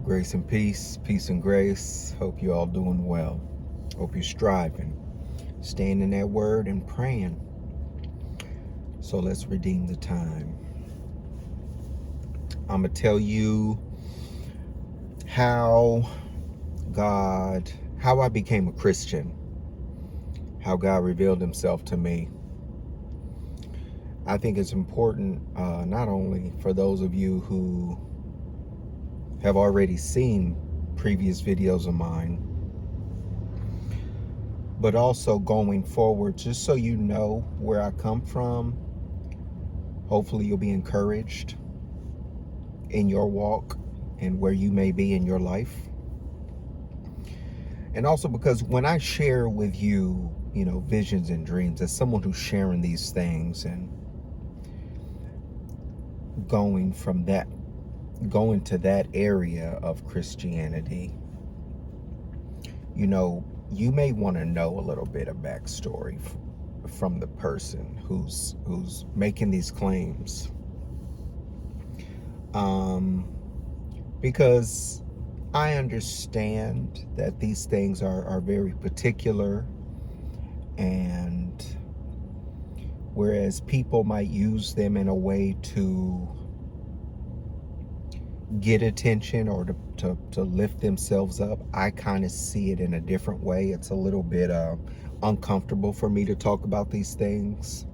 Grace and peace and grace. Hope you all doing well. Hope you're striving, staying in that word and praying. So let's redeem the time. I'm going to tell you how I became a Christian, how God revealed himself to me. I think it's important, not only for those of you who have already seen previous videos of mine, but also going forward, just so you know where I come from. Hopefully you'll be encouraged in your walk and where you may be in your life. And also because when I share with you, visions and dreams, as someone who's sharing these things and going to that area of Christianity, you may want to know a little bit of backstory from the person who's making these claims. Because I understand that these things are very particular, and whereas people might use them in a way to get attention or to lift themselves up, I kind of see it in a different way. It's a little bit uncomfortable for me to talk about these things.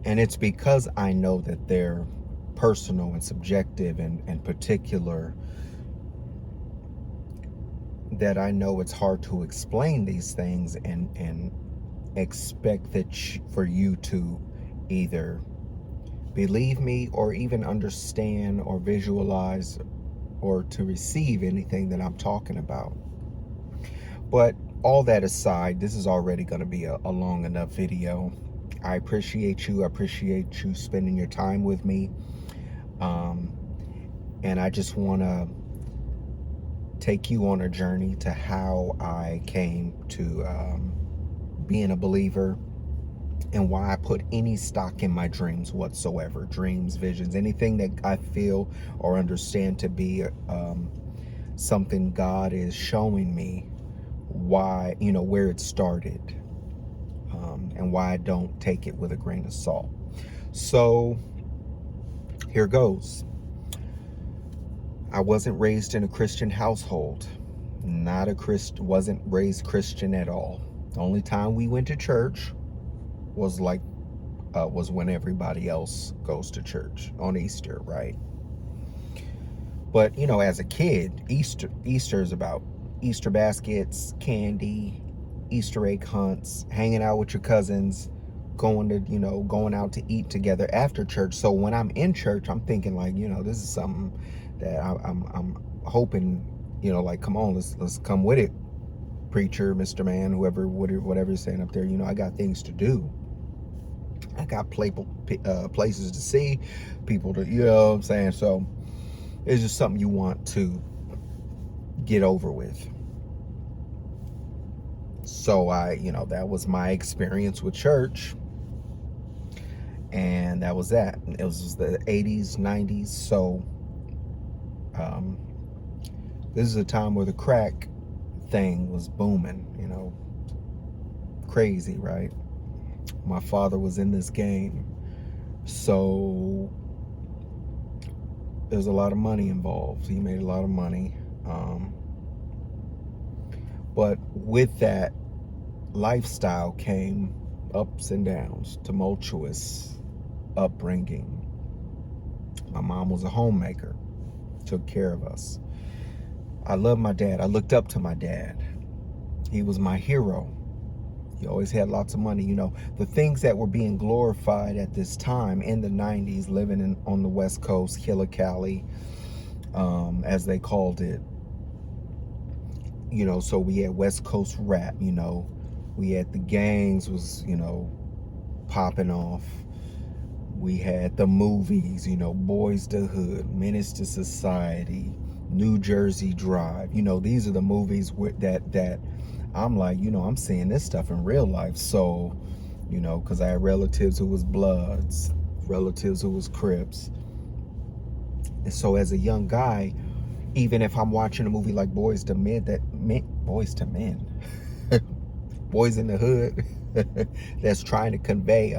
And it's because I know that they're personal and subjective and particular, that I know it's hard to explain these things and expect that for you to either believe me or even understand or visualize or to receive anything that I'm talking about. But all that aside, this is already going to be a long enough video. I appreciate you. I appreciate you spending your time with me. And I just want to take you on a journey to how I came to being a believer, and why I put any stock in my dreams whatsoever. Dreams, visions, anything that I feel or understand to be something God is showing me, why, where it started, and why I don't take it with a grain of salt. So here goes. I wasn't raised in a Christian household. Wasn't raised Christian at all. The only time we went to church was when everybody else goes to church on Easter, right? But as a kid, Easter is about Easter baskets, candy, Easter egg hunts, hanging out with your cousins, going out to eat together after church. So when I'm in church, I'm thinking this is something that I'm hoping, come on, let's come with it, preacher, Mr. Man, whatever you're saying up there. I got things to do. I got places to see, people to, what I'm saying? So it's just something you want to get over with. So that was my experience with church. And that was that. It was the 80s, 90s. So this is a time where the crack thing was booming, crazy, right? My father was in this game, so there's a lot of money involved. He made a lot of money, but with that lifestyle came ups and downs, tumultuous upbringing. My mom was a homemaker, took care of us. I love my dad. I looked up to my dad. He was my hero. He always had lots of money. The things that were being glorified at this time in the 90s, living on the West Coast, Killer Cali, as they called it. So we had West Coast rap, we had the gangs was, popping off. We had the movies, Boys to Hood, Menace to Society, New Jersey Drive. These are the movies that I'm like, I'm seeing this stuff in real life. So, because I had relatives who was Bloods, relatives who was Crips. And so as a young guy, Even if I'm watching a movie like Boys to Men, Boys to Men, Boys in the Hood, that's trying to convey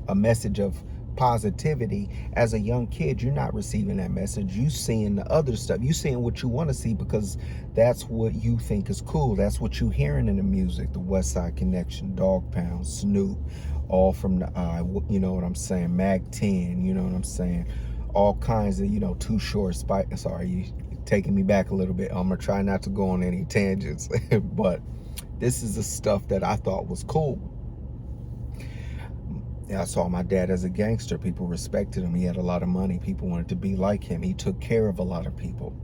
a message of positivity. As a young kid, you're not receiving that message. You seeing the other stuff. You seeing what you want to see because that's what you think is cool. That's what you hearing in the music. The West Side Connection, Dog Pound, Snoop, all from the eye. You know what I'm saying? Mag 10. You know what I'm saying? All kinds of, Too Short, Spike. Sorry, you taking me back a little bit. I'm gonna try not to go on any tangents, but this is the stuff that I thought was cool. I saw my dad as a gangster. People respected him. He had a lot of money. People wanted to be like him. He took care of a lot of people.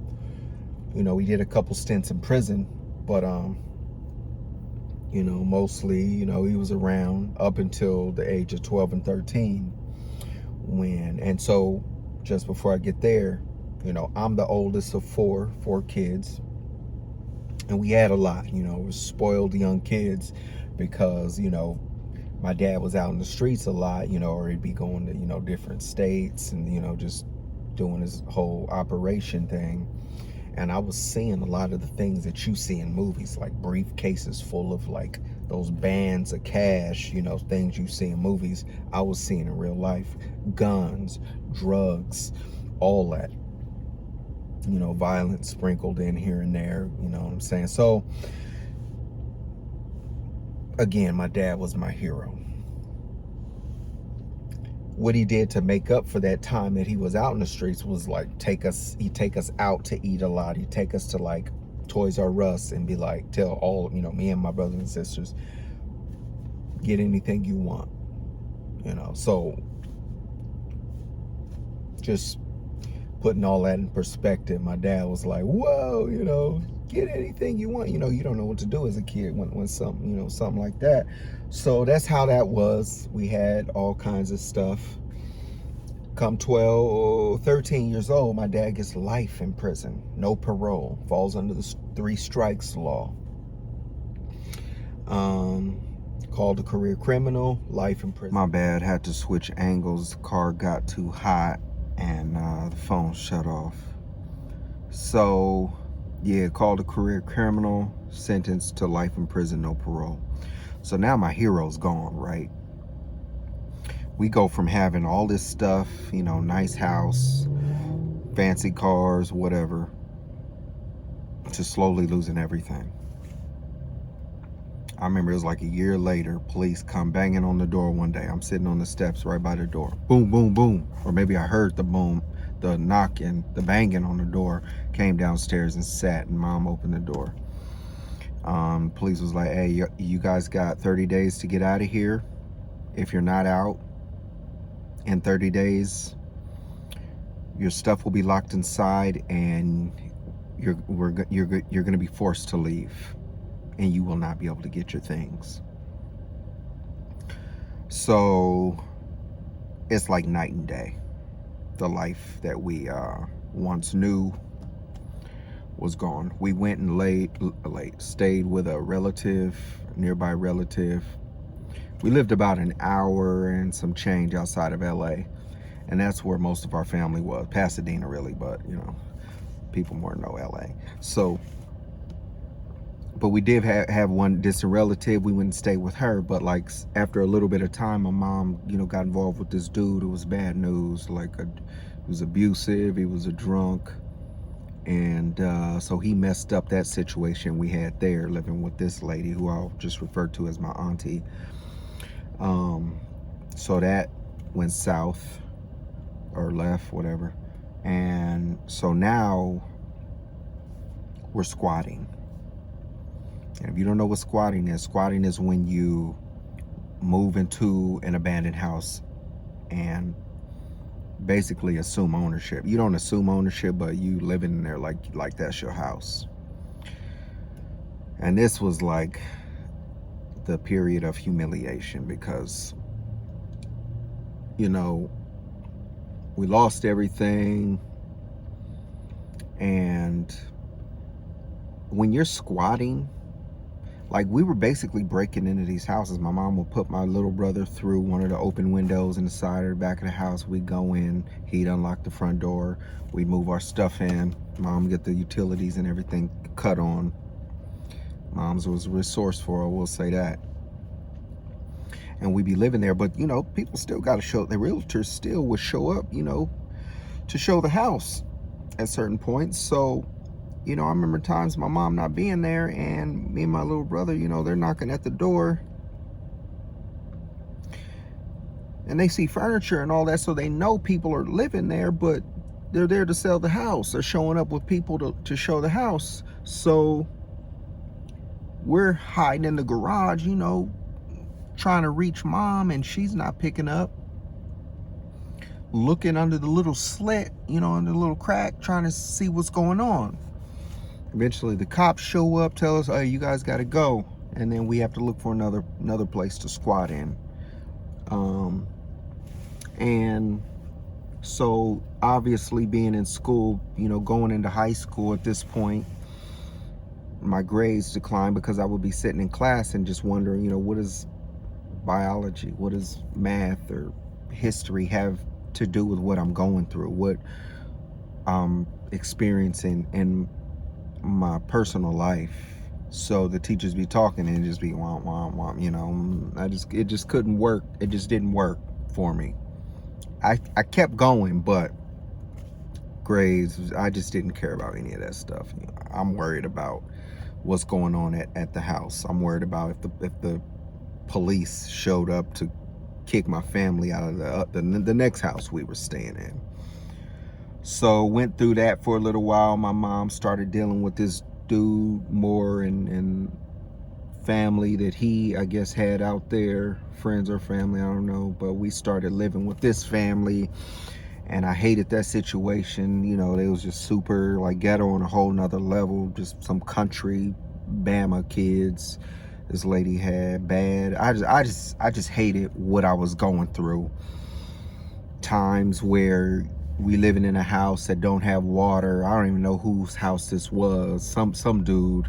He did a couple stints in prison, but mostly, he was around up until the age of 12 and 13 and so just before I get there, I'm the oldest of four kids, and we had a lot, we spoiled young kids because, my dad was out in the streets a lot, or he'd be going to, different states and, just doing his whole operation thing. And I was seeing a lot of the things that you see in movies, like briefcases full of like those bands of cash, things you see in movies. I was seeing in real life. Guns, drugs, all that. Violence sprinkled in here and there, you know what I'm saying? So, again, my dad was my hero. What he did to make up for that time that he was out in the streets was like he'd take us out to eat a lot. He'd take us to like Toys R Us and be like, tell all, me and my brothers and sisters, get anything you want, so just putting all that in perspective, my dad was like, whoa, get anything you want. You don't know what to do as a kid when something, something like that. So that's how that was. We had all kinds of stuff. Come 12, 13 years old, my dad gets life in prison. No parole. Falls under the 3 strikes law. Called a career criminal, life in prison. My bad, had to switch angles. The car got too hot and the phone shut off. So, yeah, called a career criminal, sentenced to life in prison, no parole. So now my hero's gone, right? We go from having all this stuff, nice house, fancy cars, whatever, to slowly losing everything. I remember it was like a year later, police come banging on the door one day. I'm sitting on the steps right by the door. Boom, boom, boom. Or maybe I heard the boom, the knocking, the banging on the door, came downstairs and sat, and Mom opened the door. Police was like, hey, you guys got 30 days to get out of here. If you're not out in 30 days, your stuff will be locked inside and you're going to be forced to leave. And you will not be able to get your things. So it's like night and day. The life that we once knew was gone. We went and stayed with a relative, nearby relative. We lived about an hour and some change outside of LA. And that's where most of our family was. Pasadena, really, but people more know LA. So, but we did have one distant relative. We went and stayed with her, but like after a little bit of time, my mom, got involved with this dude who was bad news. He was abusive, he was a drunk, and so he messed up that situation we had there, living with this lady who I'll just refer to as my auntie. So that went south or left, whatever, and so now we're squatting. And if you don't know what squatting is when you move into an abandoned house and basically assume ownership. You don't assume ownership, but you live in there like that's your house. And this was like the period of humiliation because, we lost everything. And when you're squatting, Like, we were basically breaking into these houses. My mom would put my little brother through one of the open windows in the side or the back of the house. We'd go in, he'd unlock the front door, we'd move our stuff in, mom get the utilities and everything cut on. Mom's was resourceful, I will say that. And we'd be living there, but you know, people still got to show, the realtors still would show up, you know, to show the house at certain points. So, you know, I remember times my mom not being there and me and my little brother, you know, they're knocking at the door and they see furniture and all that, so they know people are living there, but they're there to sell the house. They're showing up with people to show the house. So we're hiding in the garage, you know, trying to reach mom, and she's not picking up. Looking under the little slit, you know, under the little crack, trying to see what's going on. Eventually the cops show up, tell us, hey, you guys got to go. And then we have to look for another place to squat in. And so obviously being in school, you know, going into high school at this point, my grades declined because I would be sitting in class and just wondering, you know, what does biology, what does math or history have to do with what I'm going through, what I'm experiencing in my personal life. So the teachers be talking and just be womp womp womp, you know. It just couldn't work. It just didn't work for me. I kept going, but grades, I just didn't care about any of that stuff. You know, I'm worried about what's going on at the house. I'm worried about if the police showed up to kick my family out of the next house we were staying in. So went through that for a little while. My mom started dealing with this dude more and family that he, I guess, had out there, friends or family, I don't know, but we started living with this family, and I hated that situation. You know, they was just super like ghetto on a whole nother level, just some country Bama kids this lady had. Bad. I just hated what I was going through. Times where we living in a house that don't have water. I don't even know whose house this was. Some dude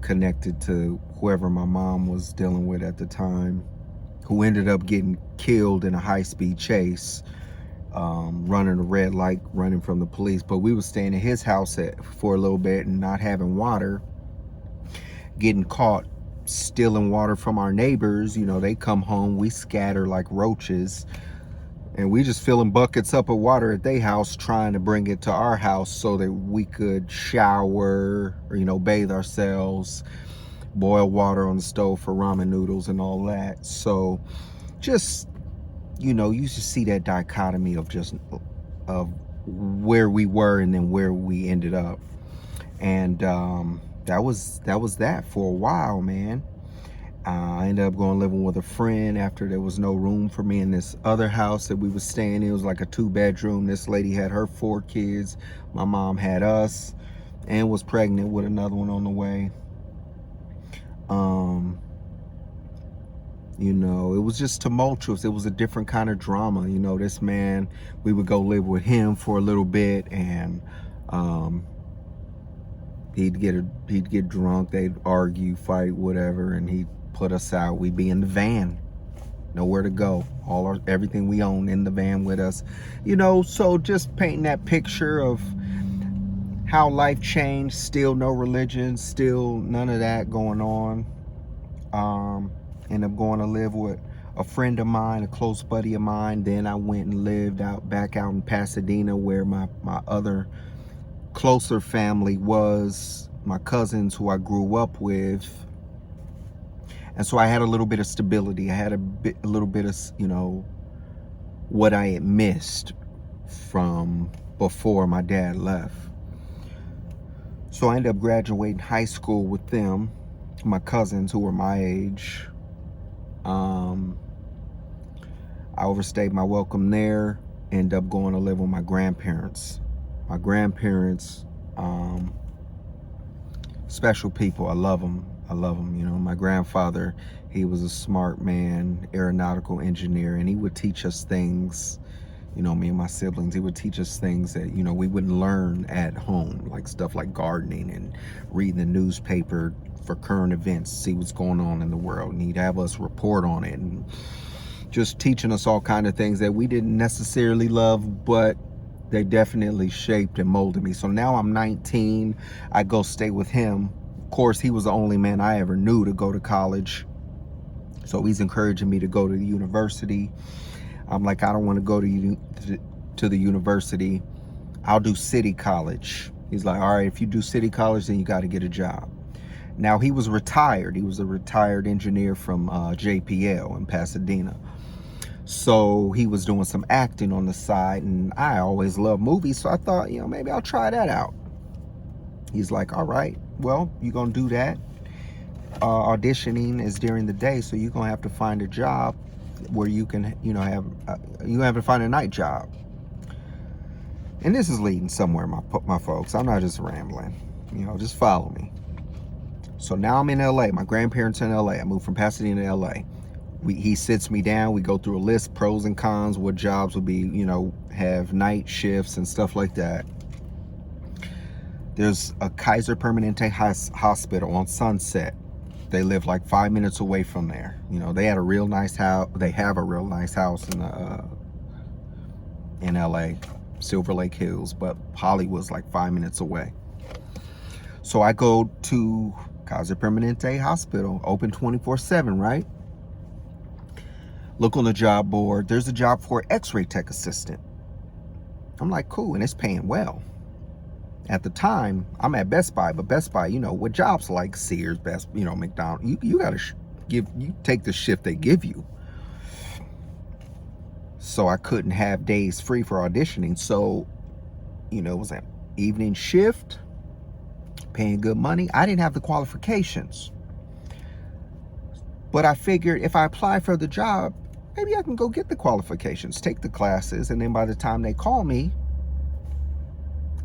connected to whoever my mom was dealing with at the time, who ended up getting killed in a high-speed chase, running a red light, running from the police. But we was staying in his house for a little bit and not having water, getting caught stealing water from our neighbors. You know, they come home, we scatter like roaches, and we just filling buckets up of water at their house, trying to bring it to our house so that we could shower or, you know, bathe ourselves, boil water on the stove for ramen noodles and all that. So just, you know, you should see that dichotomy of just of where we were and then where we ended up. And that was that for a while, man. I ended up going living with a friend after there was no room for me in this other house that we was staying in. It was like a 2-bedroom. This lady had her 4 kids. My mom had us and was pregnant with another one on the way. You know, it was just tumultuous. It was a different kind of drama. You know, this man, we would go live with him for a little bit, and he'd get drunk, they'd argue, fight, whatever, and he'd put us out. We'd be in the van, nowhere to go, everything we own in the van with us, you know. So just painting that picture of how life changed. Still no religion, still none of that going on. Ended up going to live with a friend of mine, a close buddy of mine. Then I went and lived back out in Pasadena, where my other closer family was, my cousins who I grew up with. And so I had a little bit of stability. I had a little bit of, you know, what I had missed from before my dad left. So I ended up graduating high school with them, my cousins who were my age. I overstayed my welcome there, ended up going to live with my grandparents. My grandparents, special people. I love them. You know, my grandfather, he was a smart man, aeronautical engineer, and he would teach us things, you know, me and my siblings, he would teach us things that, you know, we wouldn't learn at home, like stuff like gardening and reading the newspaper for current events, see what's going on in the world, and he'd have us report on it, and just teaching us all kind of things that we didn't necessarily love, but they definitely shaped and molded me. So now I'm 19, I go stay with him. Of course, he was the only man I ever knew to go to college, so he's encouraging me to go to the university. I'm like, I don't want to go to the university. I'll do city college. He's like, all right, if you do city college, then you got to get a job. Now, he was retired. He was a retired engineer from JPL in Pasadena. So he was doing some acting on the side, and I always love movies, so I thought, maybe I'll try that out. He's like, all right, well, you're going to do that. Auditioning is during the day, so you're going to have to find a job where you can, you have to find a night job. And this is leading somewhere, my folks. I'm not just rambling. Just follow me. So now I'm in LA. My grandparents are in LA. I moved from Pasadena to LA. He sits me down. We go through a list, pros and cons, what jobs would be, have night shifts and stuff like that. There's a Kaiser Permanente hospital on Sunset. They live like 5 minutes away from there. They had a real nice house. They have a real nice house in LA, Silver Lake Hills, but Hollywood's like 5 minutes away. So I go to Kaiser Permanente Hospital, open 24/7, right? Look on the job board. There's a job for X-ray tech assistant. I'm like, cool, and it's paying well. At the time, I'm at Best Buy, but Best Buy, what jobs like Sears, Best, McDonald's, you gotta you take the shift they give you. So I couldn't have days free for auditioning. So, it was an evening shift, paying good money. I didn't have the qualifications, but I figured if I apply for the job, maybe I can go get the qualifications, take the classes, and then by the time they call me,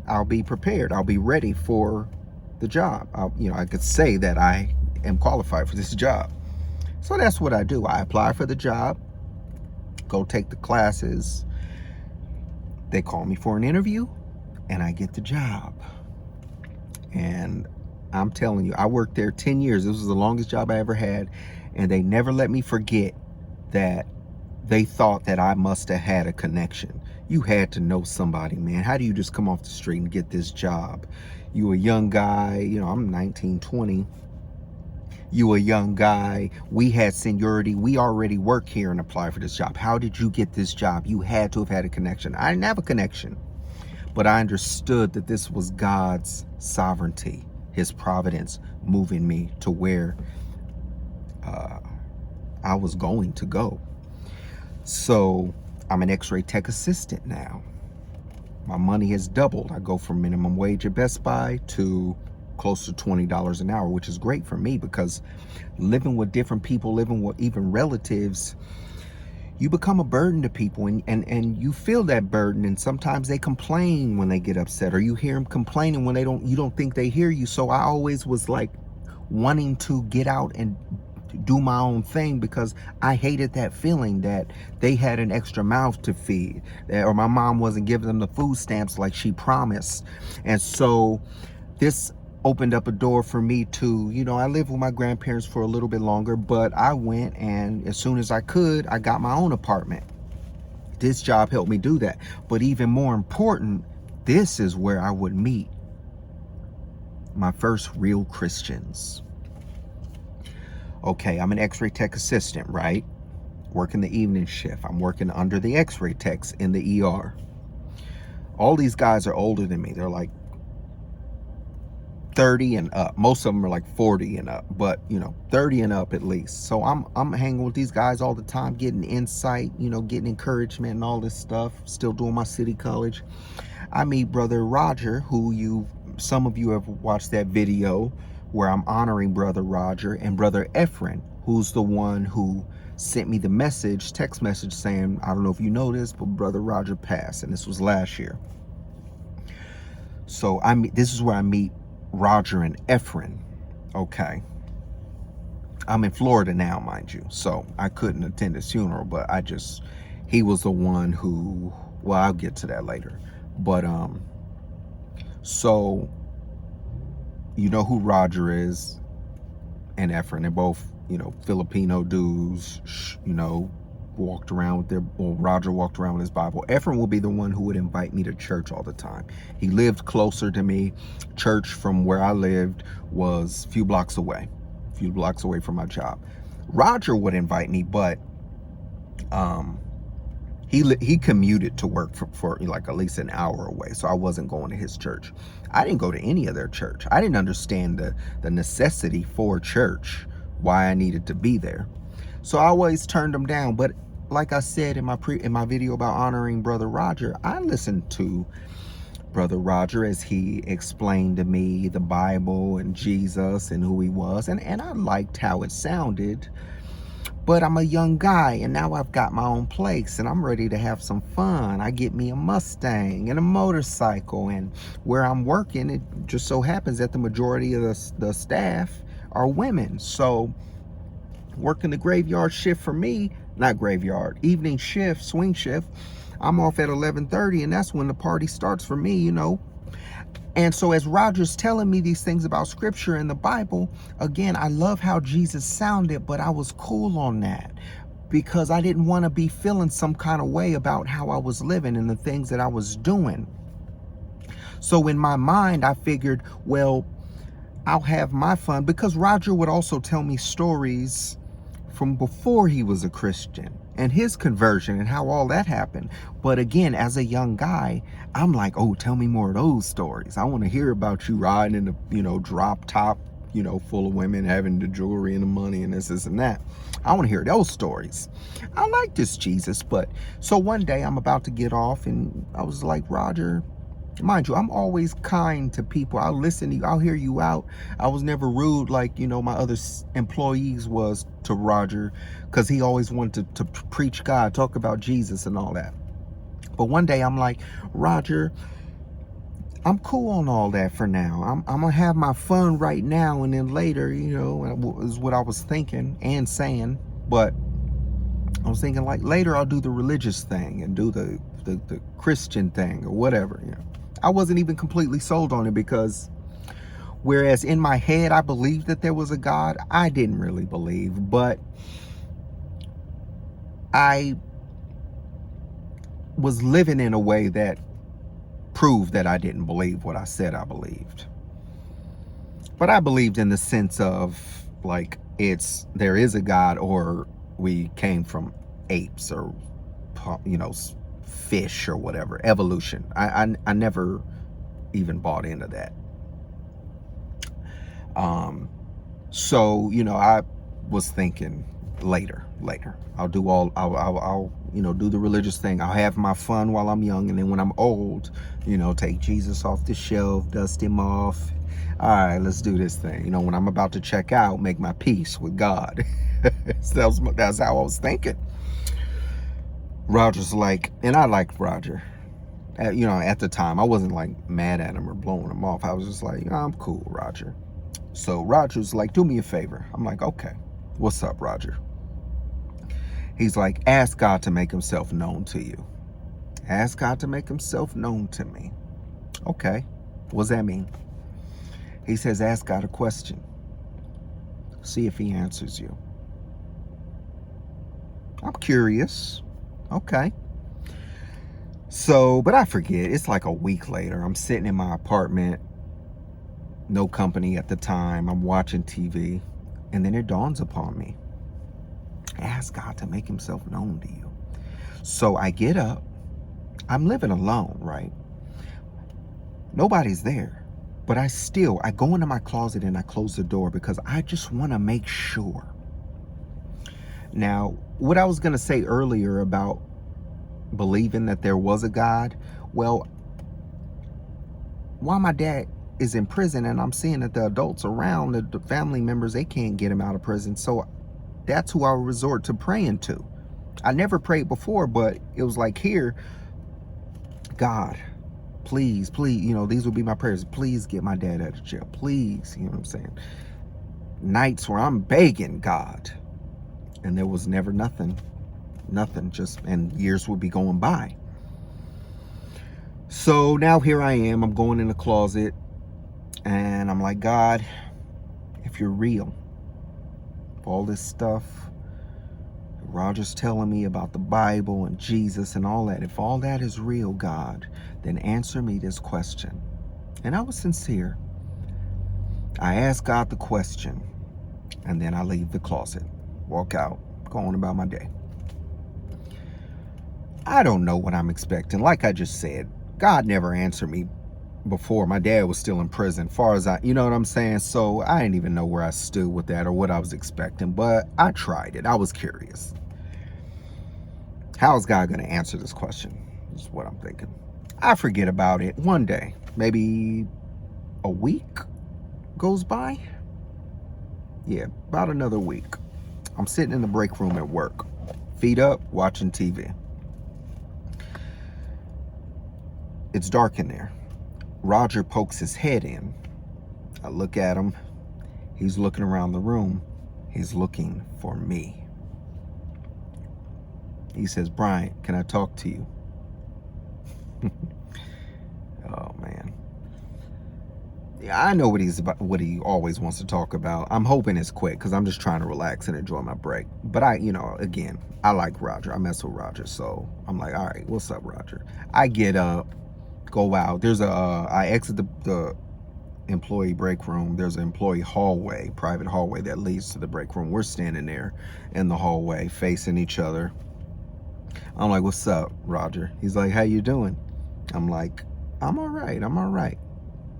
I'll be prepared. I'll be ready for the job. I could say that I am qualified for this job. So that's what I do. I apply for the job, go take the classes. They call me for an interview, and I get the job. And I'm telling you, I worked there 10 years. This was the longest job I ever had. And they never let me forget that they thought that I must have had a connection. You had to know somebody, man. How do you just come off the street and get this job? You a young guy, I'm 19, 20. You a young guy. We had seniority. We already work here and apply for this job. How did you get this job? You had to have had a connection. I didn't have a connection, but I understood that this was God's sovereignty, his providence moving me to where I was going to go. So I'm an X-ray tech assistant now. My money has doubled. I go from minimum wage at Best Buy to close to $20 an hour, which is great for me because living with different people, living with even relatives, you become a burden to people, and you feel that burden, and sometimes they complain when they get upset, or you hear them complaining when you don't think they hear you. So I always was like wanting to get out and do my own thing because I hated that feeling that they had an extra mouth to feed, or my mom wasn't giving them the food stamps like she promised. And so this opened up a door for me to, I lived with my grandparents for a little bit longer, but I went, and as soon as I could, I got my own apartment. This job helped me do that. But even more important, this is where I would meet my first real Christians. Okay, I'm an X-ray tech assistant, right? Working the evening shift. I'm working under the X-ray techs in the ER. All these guys are older than me. They're like 30 and up. Most of them are like 40 and up, but 30 and up at least. So I'm hanging with these guys all the time, getting insight, getting encouragement and all this stuff. Still doing my city college. I meet Brother Roger, who some of you have watched that video where I'm honoring Brother Roger, and Brother Ephraim, who's the one who sent me the text message saying, I don't know if you know this, but Brother Roger passed, and this was last year. So this is where I meet Roger and Ephraim. Okay. I'm in Florida now, mind you, so I couldn't attend his funeral, but he was the one who, well, I'll get to that later. But, so, you know who Roger is. and Ephraim. They're both, Filipino dudes, walked around with Roger walked around with his Bible. Ephraim will be the one who would invite me to church all the time. He lived closer to me. Church from where I lived was a few blocks away from my job. Roger would invite me, but he commuted to work for like at least an hour away, so I wasn't going to his church. I didn't go to any of their church. I didn't understand the necessity for church, why I needed to be there. So I always turned them down. But like I said in my video about honoring Brother Roger, I listened to Brother Roger as he explained to me the Bible and Jesus and who he was, and I liked how it sounded. But I'm a young guy, and now I've got my own place, and I'm ready to have some fun. I get me a Mustang and a motorcycle, and where I'm working, it just so happens that the majority of the staff are women. So working the graveyard shift for me, not graveyard, evening shift, swing shift, I'm off at 11:30, and that's when the party starts for me, And so as Roger's telling me these things about scripture and the Bible, again, I love how Jesus sounded, but I was cool on that because I didn't want to be feeling some kind of way about how I was living and the things that I was doing. So in my mind, I figured, well, I'll have my fun, because Roger would also tell me stories from before he was a Christian and his conversion and how all that happened. But again, as a young guy, I'm like, oh, tell me more of those stories. I want to hear about you riding in the, drop top, full of women, having the jewelry and the money and this and that. I want to hear those stories. I like this Jesus. But so one day I'm about to get off, and I was like, Roger, mind you, I'm always kind to people. I'll listen to you. I'll hear you out. I was never rude like, my other employees was to Roger, because he always wanted to preach God, talk about Jesus and all that. But one day I'm like, Roger, I'm cool on all that for now. I'm going to have my fun right now, and then later, is what I was thinking and saying. But I was thinking, like, later I'll do the religious thing and do the Christian thing or whatever, I wasn't even completely sold on it, because whereas in my head I believed that there was a God, I didn't really believe, but I was living in a way that proved that I didn't believe what I said I believed. But I believed in the sense of, like, there is a God, or we came from apes, or fish or whatever, evolution. I never even bought into that. So I was thinking later I'll do do the religious thing. I'll have my fun while I'm young, and then when I'm old, take Jesus off the shelf, dust him off. All right, let's do this thing. When I'm about to check out, make my peace with God. So that's how I was thinking. Roger's like, and I liked Roger. At the time, I wasn't like mad at him or blowing him off. I was just like, I'm cool, Roger. So Roger's like, do me a favor. I'm like, okay, what's up, Roger? He's like, ask God to make himself known to you. Ask God to make himself known to me. Okay, what does that mean? He says, ask God a question. See if he answers you. I'm curious. Okay. So, but I forget. It's like a week later. I'm sitting in my apartment. No company at the time. I'm watching TV. And then it dawns upon me. Ask God to make himself known to you. So I get up. I'm living alone, right? Nobody's there. But I go into my closet and I close the door, because I just want to make sure. Now, what I was going to say earlier about believing that there was a God, well, while my dad is in prison and I'm seeing that the adults around, the family members, they can't get him out of prison, so that's who I would resort to praying to. I never prayed before, but it was like, here, God, please, these would be my prayers. Please get my dad out of jail. Please, you know what I'm saying? Nights where I'm begging God, and there was never nothing, and years would be going by. So now here I am, I'm going in the closet, and I'm like, God, if you're real, all this stuff Roger's telling me about the Bible and Jesus and all that, if all that is real, God, then answer me this question. And I was sincere. I asked God the question, and then I leave the closet, walk out, go on about my day. I don't know what I'm expecting. Like I just said, God never answered me before. My dad was still in prison, far as you know what I'm saying? So I didn't even know where I stood with that or what I was expecting, but I tried it. I was curious. How is God going to answer this question? Is what I'm thinking. I forget about it one day. Maybe a week goes by. Yeah, about another week. I'm sitting in the break room at work, feet up, watching TV. It's dark in there. Roger pokes his head in. I look at him. He's looking around the room. He's looking for me. He says, "Brian, can I talk to you?" Oh, man. Yeah, I know what he's about, what he always wants to talk about. I'm hoping it's quick because I'm just trying to relax and enjoy my break. But again, I like Roger. I mess with Roger. So I'm like, all right, what's up, Roger? I get up, go out. I exit the employee break room. There's an employee hallway, private hallway that leads to the break room. We're standing there in the hallway facing each other. I'm like, what's up, Roger? He's like, how you doing? I'm like, I'm all right.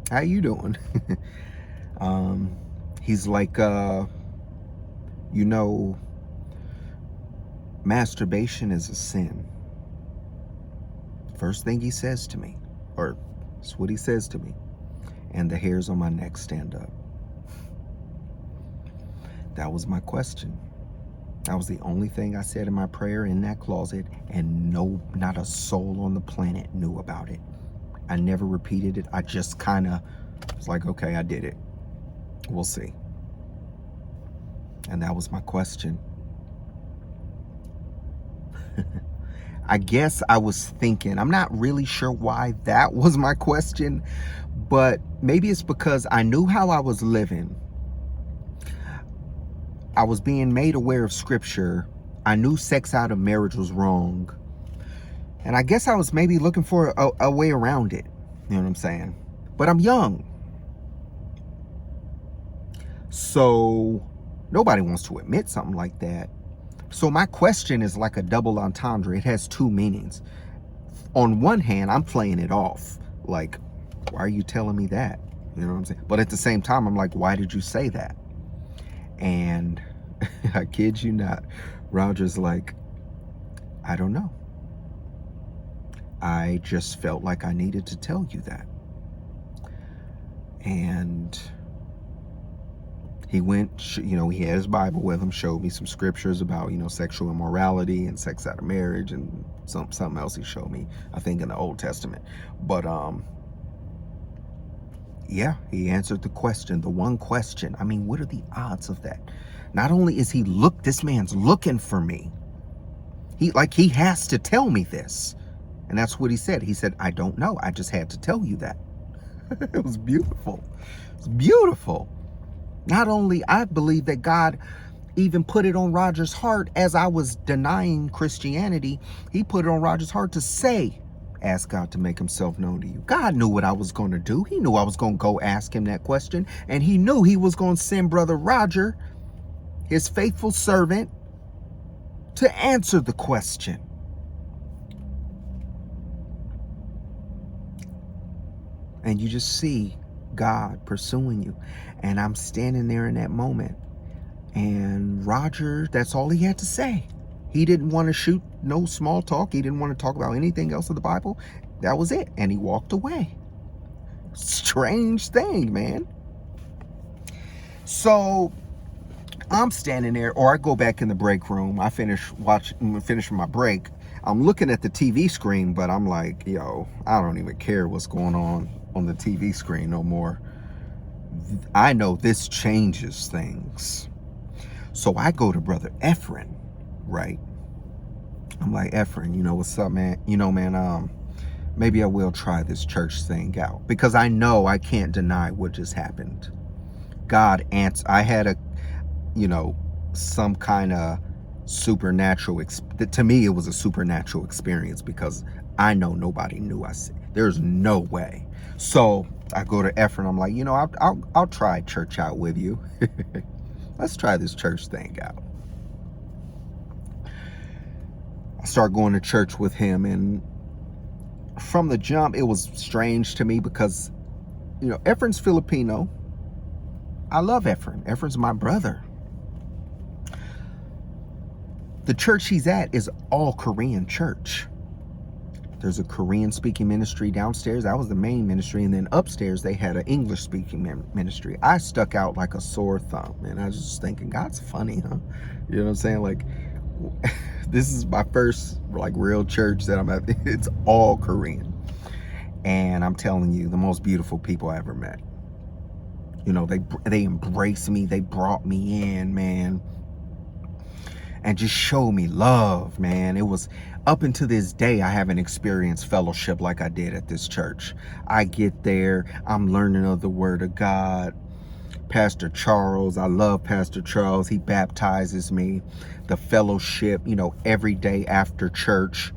How you doing? He's like, masturbation is a sin. First thing he says to me, or it's what he says to me, and the hairs on my neck stand up. That was my question. That was the only thing I said in my prayer in that closet, and not a soul on the planet knew about it. I never repeated it. I just kind of was like, okay, I did it. We'll see. And that was my question. I guess I was thinking, I'm not really sure why that was my question, but maybe it's because I knew how I was living. I was being made aware of scripture. I knew sex out of marriage was wrong. And I guess I was maybe looking for a way around it. You know what I'm saying? But I'm young. So nobody wants to admit something like that. So my question is like a double entendre. It has two meanings. On one hand, I'm playing it off. Like, why are you telling me that? You know what I'm saying? But at the same time, I'm like, why did you say that? And I kid you not, Roger's like, I don't know. I just felt like I needed to tell you that. And he went, he had his Bible with him, showed me some scriptures about, sexual immorality and sex out of marriage, and something else he showed me, I think in the Old Testament. But yeah, he answered the question, the one question. I mean, what are the odds of that? Not only is this man's looking for me. He has to tell me this. And that's what he said. He said, I don't know. I just had to tell you that. It was beautiful. It's beautiful. Not only, I believe that God even put it on Roger's heart as I was denying Christianity. He put it on Roger's heart to say, ask God to make himself known to you. God knew what I was going to do. He knew I was going to go ask him that question. And he knew he was going to send Brother Roger, his faithful servant, to answer the question. And you just see God pursuing you. And I'm standing there in that moment. And Roger, that's all he had to say. He didn't want to shoot no small talk. He didn't want to talk about anything else of the Bible. That was it. And he walked away. Strange thing, man. So I'm standing there, or I go back in the break room. I finish my break. I'm looking at the TV screen, but I'm like, yo, I don't even care what's going on the TV screen no more. I know this changes things. So I go to Brother Ephraim, right? I'm like, Ephraim, what's up, man? Man, maybe I will try this church thing out, because I know I can't deny what just happened. God answered. I had some kind of supernatural, to me, it was a supernatural experience, because I know nobody knew. There's no way. So I go to Efren. I'm like, I'll try church out with you. Let's try this church thing out. I start going to church with him, and from the jump, it was strange to me because, Efren's Filipino. I love Efren. Efren's my brother. The church he's at is all Korean church. There's a Korean speaking ministry downstairs. That was the main ministry. And then upstairs, they had an English speaking ministry. I stuck out like a sore thumb. And I was just thinking, God's funny, huh? You know what I'm saying? Like, this is my first real church that I'm at. It's all Korean. And I'm telling you, the most beautiful people I ever met. They embraced me. They brought me in, man. And just showed me love, man. It was, up until this day, I haven't experienced fellowship like I did at this church. I get there, I'm learning of the Word of God. Pastor Charles, I love Pastor Charles. He baptizes me. The fellowship, every day after church.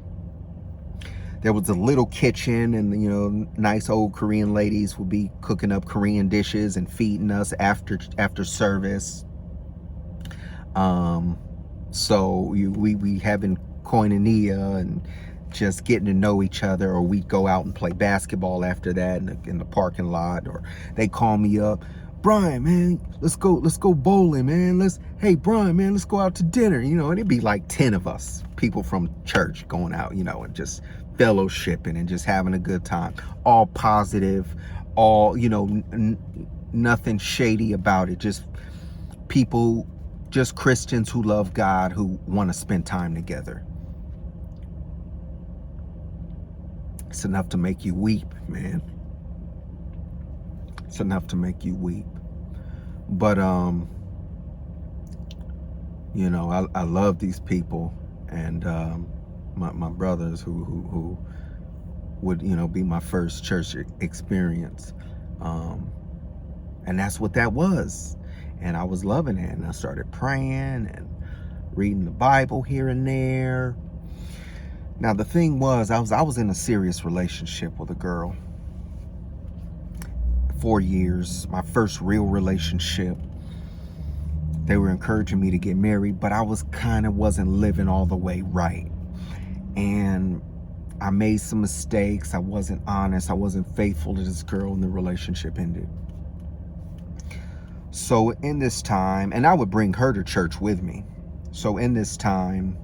There was a little kitchen, and nice old Korean ladies would be cooking up Korean dishes and feeding us after service. So we having koinonia and just getting to know each other, or we'd go out and play basketball after that in the parking lot, or they call me up, Brian, man, let's go bowling, man. Hey, Brian, man, let's go out to dinner, and it'd be like 10 of us, people from church going out, and just fellowshipping and just having a good time, all positive, all, nothing shady about it, just people, just Christians who love God, who want to spend time together. It's enough to make you weep, man. It's enough to make you weep. But I love these people, and my brothers who would be my first church experience, and that's what that was. And I was loving it, and I started praying and reading the Bible here and there. Now the thing was, I was in a serious relationship with a girl. 4 years, my first real relationship. They were encouraging me to get married, but I wasn't living all the way right. And I made some mistakes. I wasn't honest. I wasn't faithful to this girl, and the relationship ended. So in this time, and I would bring her to church with me. So in this time,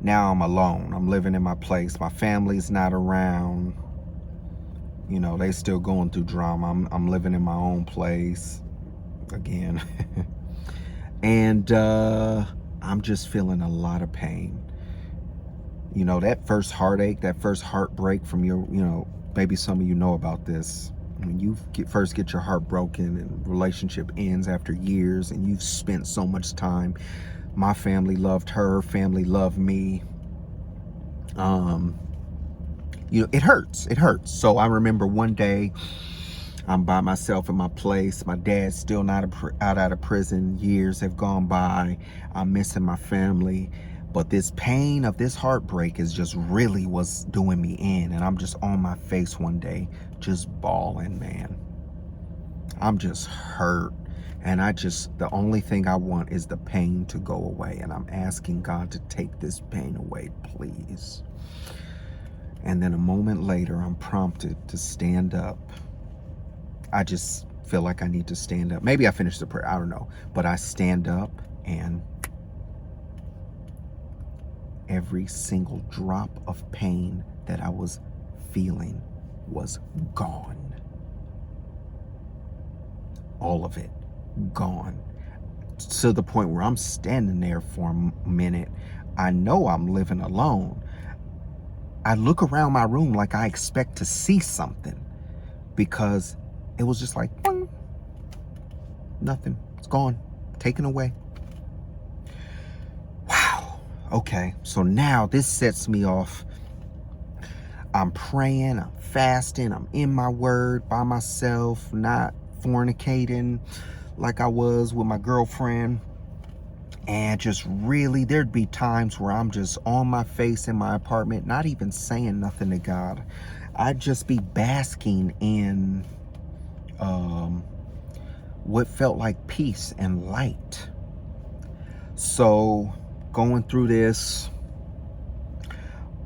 now I'm alone. I'm living in my place. My family's not around. They still going through drama. I'm living in my own place again. And I'm just feeling a lot of pain. That first heartache, that first heartbreak from your, maybe some of you know about this. When you first get your heart broken and relationship ends after years, and you've spent so much time. My family loved her, family loved me. It hurts. So I remember one day, I'm by myself in my place. My dad's still not out of prison. Years have gone by. I'm missing my family. But this pain of this heartbreak is just really was doing me in. And I'm just on my face one day, just bawling, man. I'm just hurt. And the only thing I want is the pain to go away. And I'm asking God to take this pain away, please. And then a moment later, I'm prompted to stand up. I just feel like I need to stand up. Maybe I finished the prayer, I don't know. But I stand up, and every single drop of pain that I was feeling was gone. All of it gone. To the point where I'm standing there for a minute. I know I'm living alone. I look around my room like I expect to see something, because it was just like, boing, nothing. It's gone. Taken away. Wow. Okay. So now this sets me off. I'm praying. I'm fasting. I'm in my word by myself, not fornicating, like I was with my girlfriend. And just really, there'd be times where I'm just on my face in my apartment, not even saying nothing to God. I'd just be basking in what felt like peace and light. So going through this,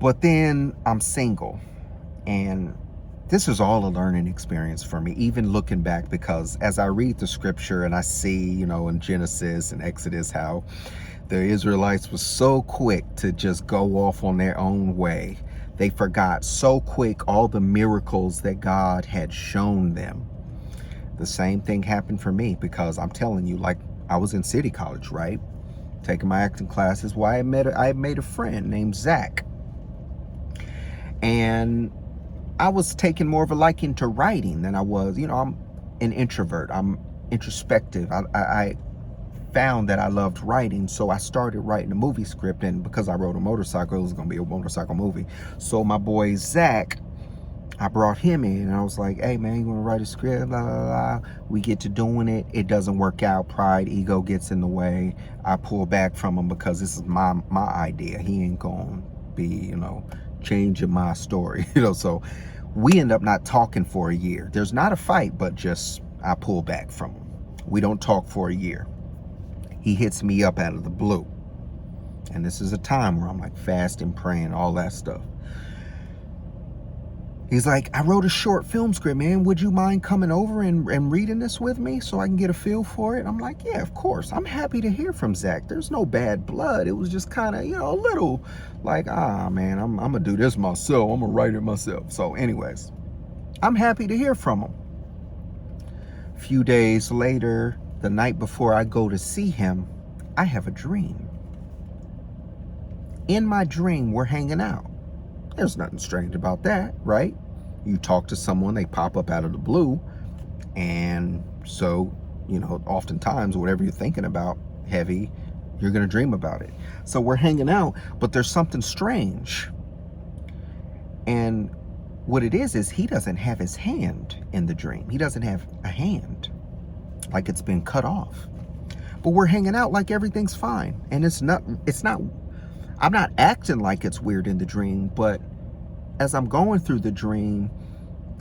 but then I'm single, and this is all a learning experience for me, even looking back, because as I read the scripture and I see, in Genesis and Exodus, how the Israelites were so quick to just go off on their own way. They forgot so quick all the miracles that God had shown them. The same thing happened for me, because I'm telling you, like, I was in City College, right? Taking my acting classes. Well, I had made a friend named Zach. And I was taking more of a liking to writing than I was. I'm an introvert. I'm introspective. I found that I loved writing, so I started writing a movie script. And because I rode a motorcycle, it was going to be a motorcycle movie. So my boy Zach, I brought him in, and I was like, hey man, you want to write a script? Blah, blah, blah. We get to doing it. It doesn't work out. Pride, ego gets in the way. I pull back from him because this is my idea. He ain't going to be, changing my story. So we end up not talking for a year. There's not a fight, but just I pull back from him. We don't talk for a year. He hits me up out of the blue. And this is a time where I'm like fasting, praying, all that stuff. He's like, I wrote a short film script, man. Would you mind coming over and reading this with me so I can get a feel for it? I'm like, yeah, of course. I'm happy to hear from Zach. There's no bad blood. It was just kind of, a little like, man, I'm going to do this myself. I'm going to write it myself. So anyways, I'm happy to hear from him. A few days later, the night before I go to see him, I have a dream. In my dream, we're hanging out. There's nothing strange about that, right? You talk to someone, they pop up out of the blue. And so, oftentimes whatever you're thinking about heavy, you're going to dream about it. So we're hanging out, but there's something strange. And what it is he doesn't have his hand in the dream. He doesn't have a hand, like it's been cut off. But we're hanging out like everything's fine. And it's not, I'm not acting like it's weird in the dream, but as I'm going through the dream,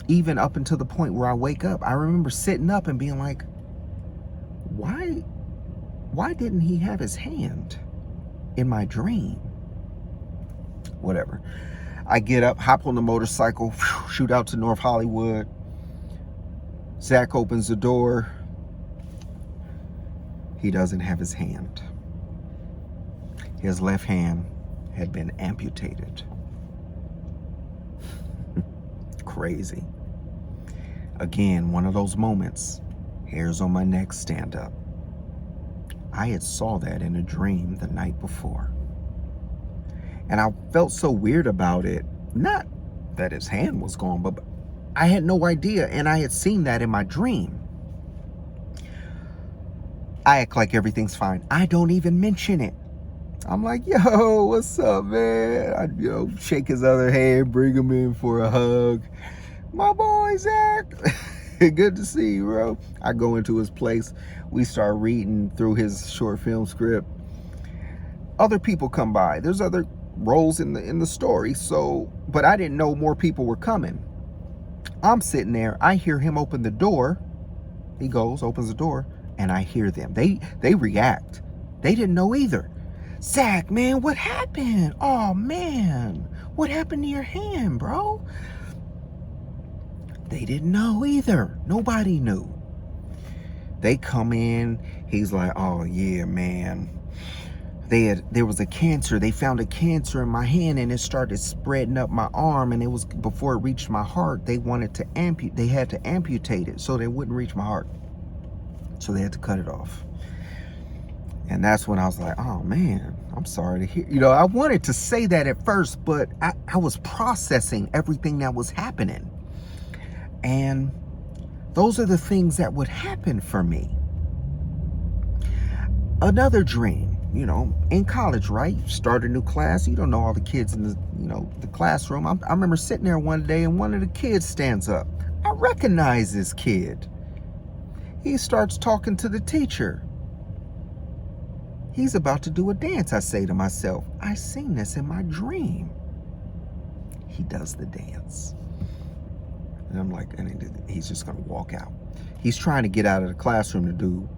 even up until the point where I wake up, I remember sitting up and being like, why didn't he have his hand in my dream? Whatever. I get up, hop on the motorcycle, shoot out to North Hollywood. Zach opens the door. He doesn't have his hand. His left hand had been amputated. Crazy. Again, one of those moments, hairs on my neck stand up. I had saw that in a dream the night before. And I felt so weird about it. Not that his hand was gone, but I had no idea. And I had seen that in my dream. I act like everything's fine. I don't even mention it. I'm like, yo, what's up, man? I, shake his other hand, bring him in for a hug. My boy, Zach. Good to see you, bro. I go into his place. We start reading through his short film script. Other people come by. There's other roles in the story. So, but I didn't know more people were coming. I'm sitting there. I hear him open the door. He goes, opens the door, and I hear them. They react. They didn't know either. Zach, man, what happened? Oh, man, what happened to your hand, bro? They didn't know either. Nobody knew. They come in. He's like, oh, yeah, man. There was a cancer. They found a cancer in my hand, and it started spreading up my arm, and it was before it reached my heart. They wanted to they had to amputate it so they wouldn't reach my heart. So they had to cut it off. And that's when I was like, oh man, I'm sorry to hear. I wanted to say that at first, but I was processing everything that was happening. And those are the things that would happen for me. Another dream, in college, right? You start a new class. You don't know all the kids in the classroom. I remember sitting there one day and one of the kids stands up. I recognize this kid. He starts talking to the teacher. He's about to do a dance. I say to myself, I seen this in my dream. He does the dance. And I'm like, and he's just going to walk out. He's trying to get out of the classroom to do.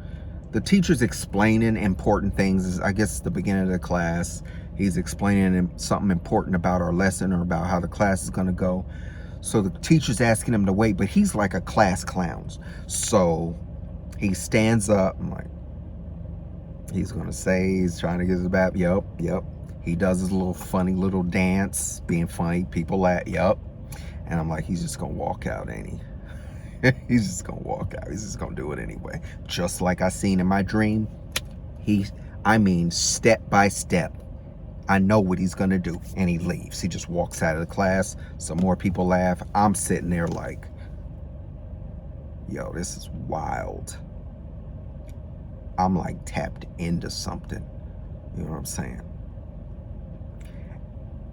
The teacher's explaining important things. I guess it's the beginning of the class. He's explaining something important about our lesson or about how the class is going to go. So the teacher's asking him to wait, but he's like a class clown. So he stands up. I'm like, he's going to say, he's trying to get his back. Yep. He does his little funny little dance, being funny. People laugh. Yep. And I'm like, he's just going to walk out, ain't he? He's just going to walk out. He's just going to do it anyway. Just like I seen in my dream. Step by step. I know what he's going to do. And he leaves. He just walks out of the class. Some more people laugh. I'm sitting there like, yo, this is wild. I'm like tapped into something. You know what I'm saying?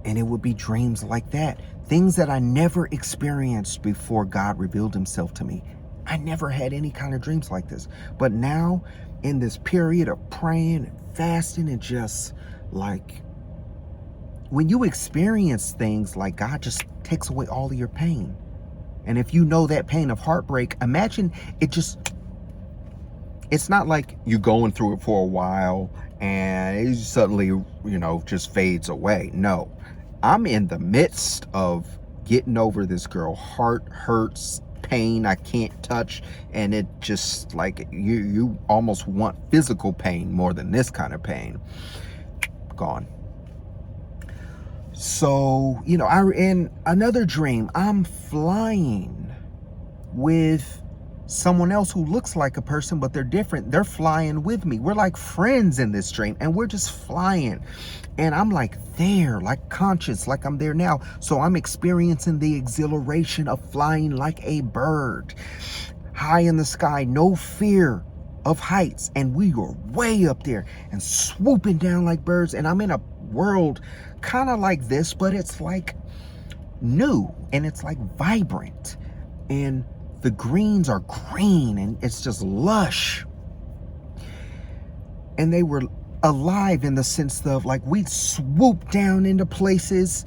And it would be dreams like that. Things that I never experienced before God revealed himself to me. I never had any kind of dreams like this. But now, in this period of praying and fasting and just like, when you experience things like God just takes away all of your pain. And if you know that pain of heartbreak, imagine it's not like you're going through it for a while and it suddenly, just fades away. No. I'm in the midst of getting over this girl. Heart hurts, pain I can't touch, and it just like you almost want physical pain more than this kind of pain. Gone. So, in another dream, I'm flying with someone else who looks like a person, but they're different. They're flying with me. We're like friends in this dream, and we're just flying. And I'm like there, like conscious, like I'm there now. So I'm experiencing the exhilaration of flying like a bird, high in the sky, no fear of heights. And we were way up there and swooping down like birds. And I'm in a world kind of like this, but it's like new and it's like vibrant. And the greens are green and it's just lush. And they were alive in the sense of like we'd swoop down into places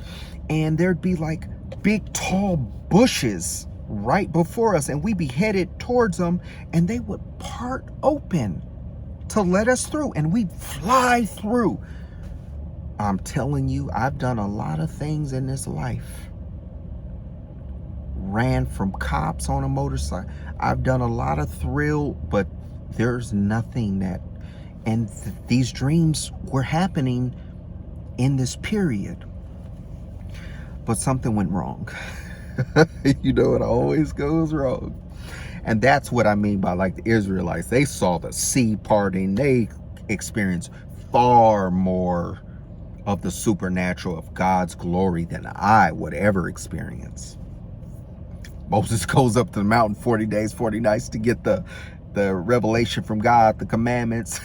and there'd be like big tall bushes right before us and we'd be headed towards them and they would part open to let us through and we'd fly through. I'm telling you, I've done a lot of things in this life. Ran from cops on a motorcycle. I've done a lot of thrill, but there's nothing that, and these dreams were happening in this period. But something went wrong. It always goes wrong. And that's what I mean by like the Israelites. They saw the sea parting. They experienced far more of the supernatural of God's glory than I would ever experience. Moses goes up to the mountain 40 days, 40 nights to get the revelation from God, the commandments,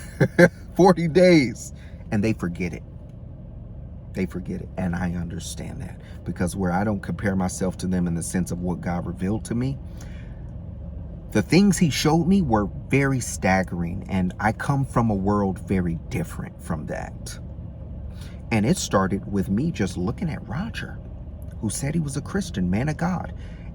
40 days. And they forget it. They forget it. And I understand that because where I don't compare myself to them in the sense of what God revealed to me, the things he showed me were very staggering. And I come from a world very different from that. And it started with me just looking at Roger, who said he was a Christian, man of God.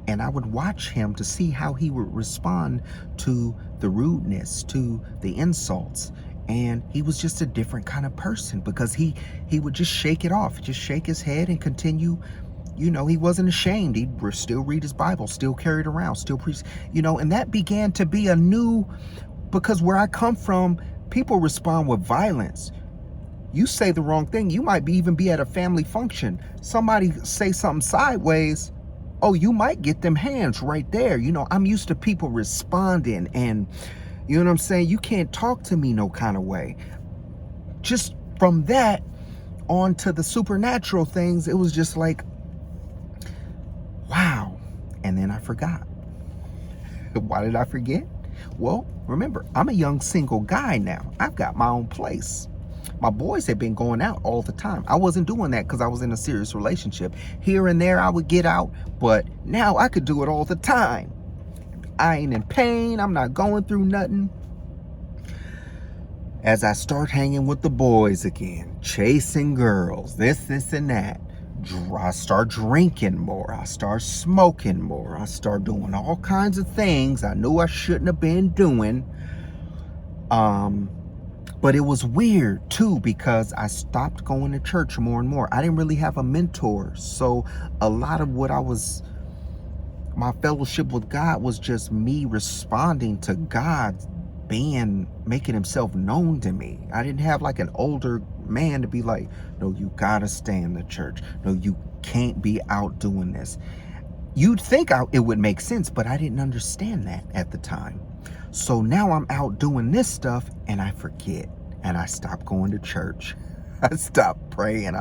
And I would watch him to see how he would respond to the rudeness, to the insults. And he was just a different kind of person because he would just shake it off, just shake his head and continue. He wasn't ashamed. He'd still read his Bible, still carry it around, still preach, and that began to be a new, because where I come from, people respond with violence. You say the wrong thing. You might even be at a family function. Somebody say something sideways. Oh, you might get them hands right there. I'm used to people responding and, you know what I'm saying? You can't talk to me no kind of way. Just from that on to the supernatural things, it was just like, wow. And then I forgot. Why did I forget? Well, remember, I'm a young single guy now. I've got my own place. My boys had been going out all the time. I wasn't doing that because I was in a serious relationship. Here and there I would get out, but now I could do it all the time. I ain't in pain. I'm not going through nothing. As I start hanging with the boys again, chasing girls, this, and that, I start drinking more. I start smoking more. I start doing all kinds of things I knew I shouldn't have been doing. But it was weird too, because I stopped going to church more and more. I didn't really have a mentor. So a lot of what my fellowship with God was just me responding to God making himself known to me. I didn't have like an older man to be like, no, you gotta stay in the church. No, you can't be out doing this. You'd think it would make sense, but I didn't understand that at the time. So now I'm out doing this stuff and I forget, and I stop going to church. I stop praying.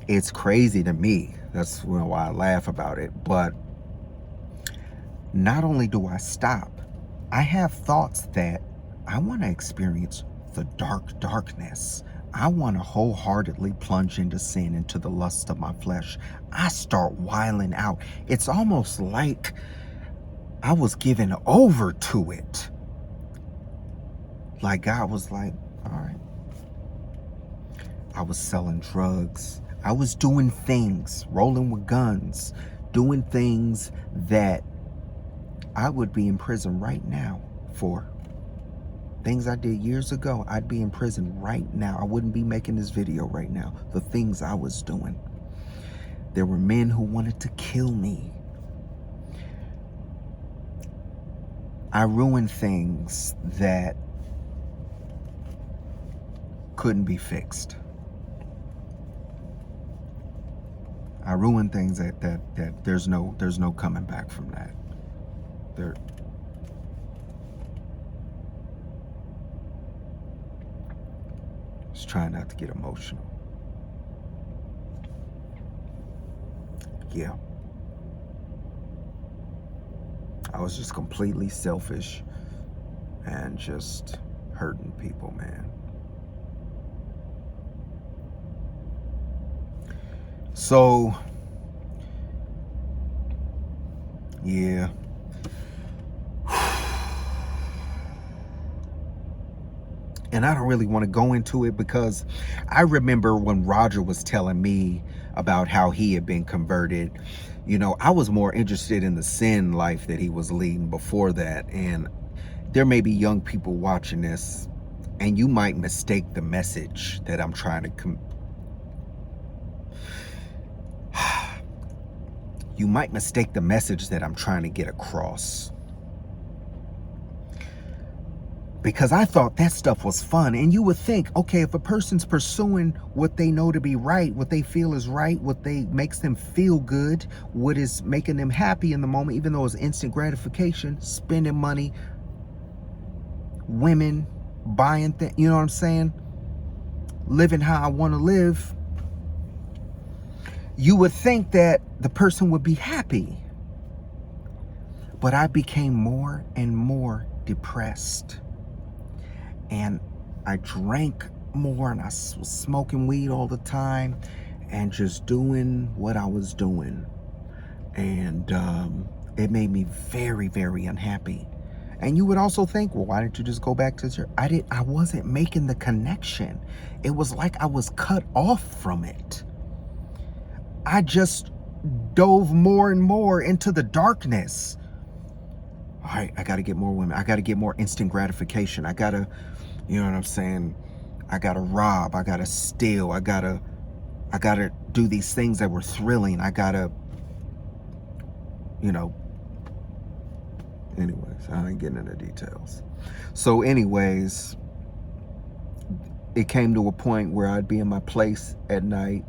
It's crazy to me. That's why I laugh about it. But not only do I stop, I have thoughts that I want to experience the darkness. I want to wholeheartedly plunge into sin, into the lust of my flesh. I start wiling out. It's almost like I was given over to it. Like God was like, all right. I was selling drugs. I was doing things, rolling with guns, doing things that I would be in prison right now for. Things I did years ago, I'd be in prison right now. I wouldn't be making this video right now. The things I was doing. There were men who wanted to kill me. I ruined things that couldn't be fixed. I ruined things that there's no coming back from that. Just trying not to get emotional. Yeah. I was just completely selfish and just hurting people, man. So, yeah. And I don't really want to go into it, because I remember when Roger was telling me about how he had been converted. You know, I was more interested in the sin life that he was leading before that. And there may be young people watching this, and you might mistake the message that I'm trying to you might mistake the message that I'm trying to get across. Because I thought that stuff was fun. And you would think, okay, if a person's pursuing what they know to be right, what they feel is right, makes them feel good, what is making them happy in the moment, even though it's instant gratification, spending money, women, buying things, you know what I'm saying? Living how I want to live. You would think that the person would be happy. But I became more and more depressed. And I drank more, and I was smoking weed all the time and just doing what I was doing. And it made me very, very unhappy. And you would also think, well, why didn't you just go back to church? I wasn't making the connection. It was like I was cut off from it. I just dove more and more into the darkness. All right, I got to get more women. I got to get more instant gratification. I got to, you know what I'm saying? I got to rob. I got to steal. I got to do these things that were thrilling. I got to, you know. Anyways, I ain't getting into details. So anyways, it came to a point where I'd be in my place at night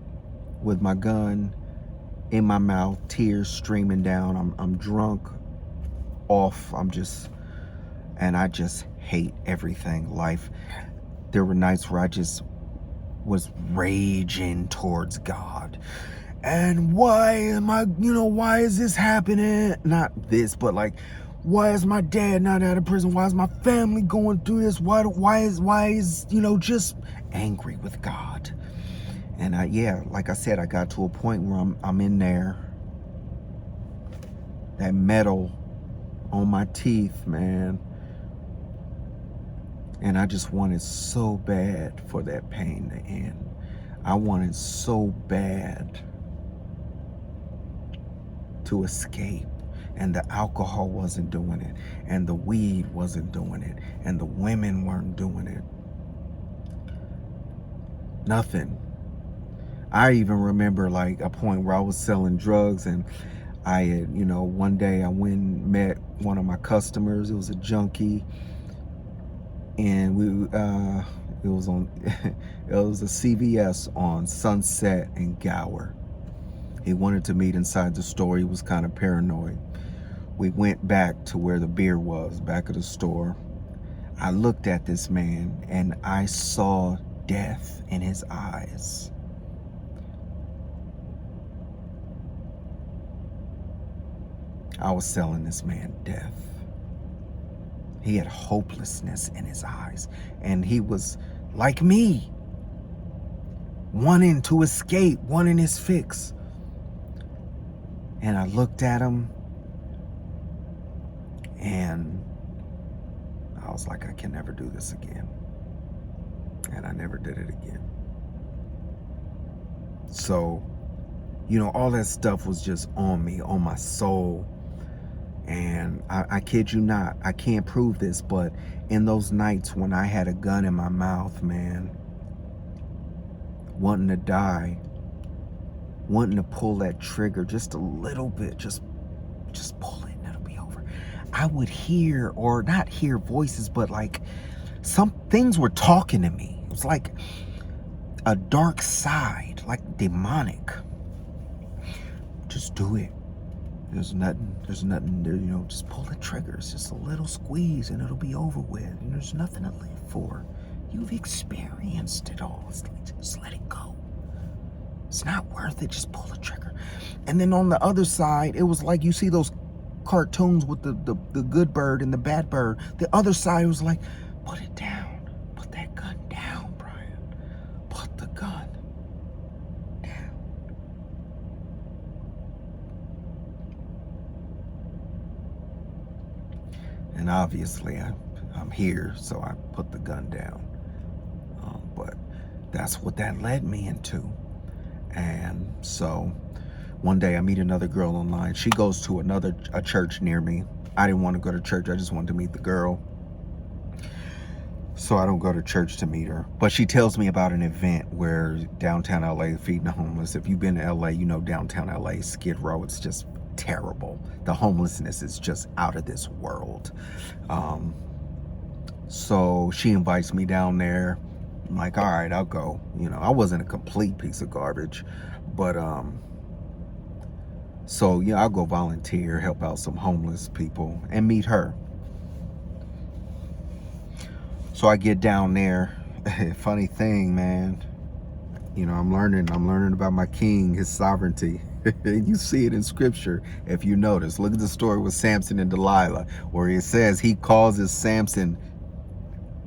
with my gun in my mouth, tears streaming down. I'm drunk, off. And I just hate everything. Life. There were nights where I just was raging towards God. And why is this happening? Not this, but like, why is my dad not out of prison? Why is my family going through this? Why is just angry with God? And like I said, I got to a point where I'm in there. That metal on my teeth, man. And I just wanted so bad for that pain to end. I wanted so bad to escape. And the alcohol wasn't doing it. And the weed wasn't doing it. And the women weren't doing it. Nothing. I even remember like a point where I was selling drugs, and I had, one day I went and met one of my customers. It was a junkie, and it was on, it was a CVS on Sunset and Gower. He wanted to meet inside the store. He was kind of paranoid. We went back to where the beer was, back of the store. I looked at this man and I saw death in his eyes. I was selling this man death. He had hopelessness in his eyes, and he was like me, wanting to escape, wanting his fix. And I looked at him and I was like, I can never do this again. And I never did it again. So, all that stuff was just on me, on my soul. And I kid you not, I can't prove this, but in those nights when I had a gun in my mouth, man, wanting to die, wanting to pull that trigger just a little bit, just pull it and it'll be over. I would hear, or not hear voices, but like some things were talking to me. It was like a dark side, like demonic. Just do it. There's nothing there, just pull the trigger. It's just a little squeeze and it'll be over with. And there's nothing to live for. You've experienced it all. Just let it go. It's not worth it. Just pull the trigger. And then on the other side, it was like, you see those cartoons with the good bird and the bad bird. The other side was like, put it down. Put that gun down, Brian. Put the gun down. And obviously I'm here, so I put the gun down. But that's what that led me into. And so one day I meet another girl online. She goes to a church near me. I didn't want to go to church. I just wanted to meet the girl. So I don't go to church to meet her. But she tells me about an event where downtown LA feeding the homeless. If you've been to LA, downtown LA, Skid Row, it's just terrible. The homelessness is just out of this world. So she invites me down there. I'm like, all right, I'll go. I wasn't a complete piece of garbage, but so yeah, I'll go volunteer, help out some homeless people and meet her. So I get down there. Funny thing, man, I'm learning about my king, his sovereignty. You see it in scripture. If you notice, look at the story with Samson and Delilah, where it says he causes Samson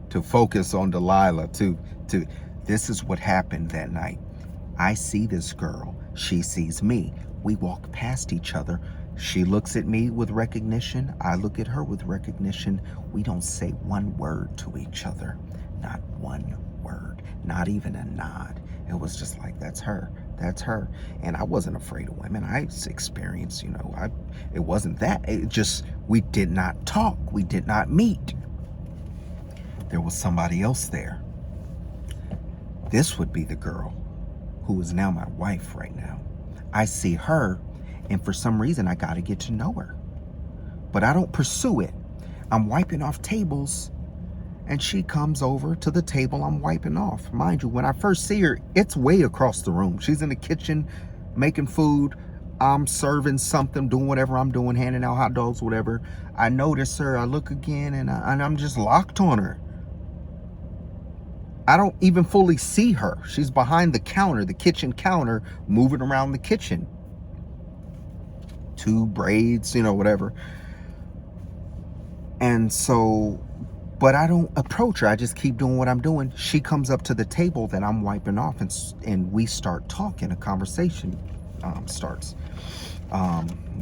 to focus on Delilah. This is what happened that night. I see this girl. She sees me. We walk past each other. She looks at me with recognition. I look at her with recognition. We don't say one word to each other. Not one word. Not even a nod. It was just like, that's her. That's her. And I wasn't afraid of women. I experienced, it wasn't that. It just, we did not talk. We did not meet. There was somebody else there. This would be the girl who is now my wife right now. I see her, and for some reason, I got to get to know her. But I don't pursue it. I'm wiping off tables, and she comes over to the table I'm wiping off. Mind you, when I first see her, it's way across the room. She's in the kitchen making food. I'm serving something, doing whatever I'm doing, handing out hot dogs, whatever. I notice her. I look again, and I'm just locked on her. I don't even fully see her. She's behind the counter, the kitchen counter, moving around the kitchen. 2 braids, whatever. And so, but I don't approach her. I just keep doing what I'm doing. She comes up to the table that I'm wiping off, and we start talking. A conversation starts.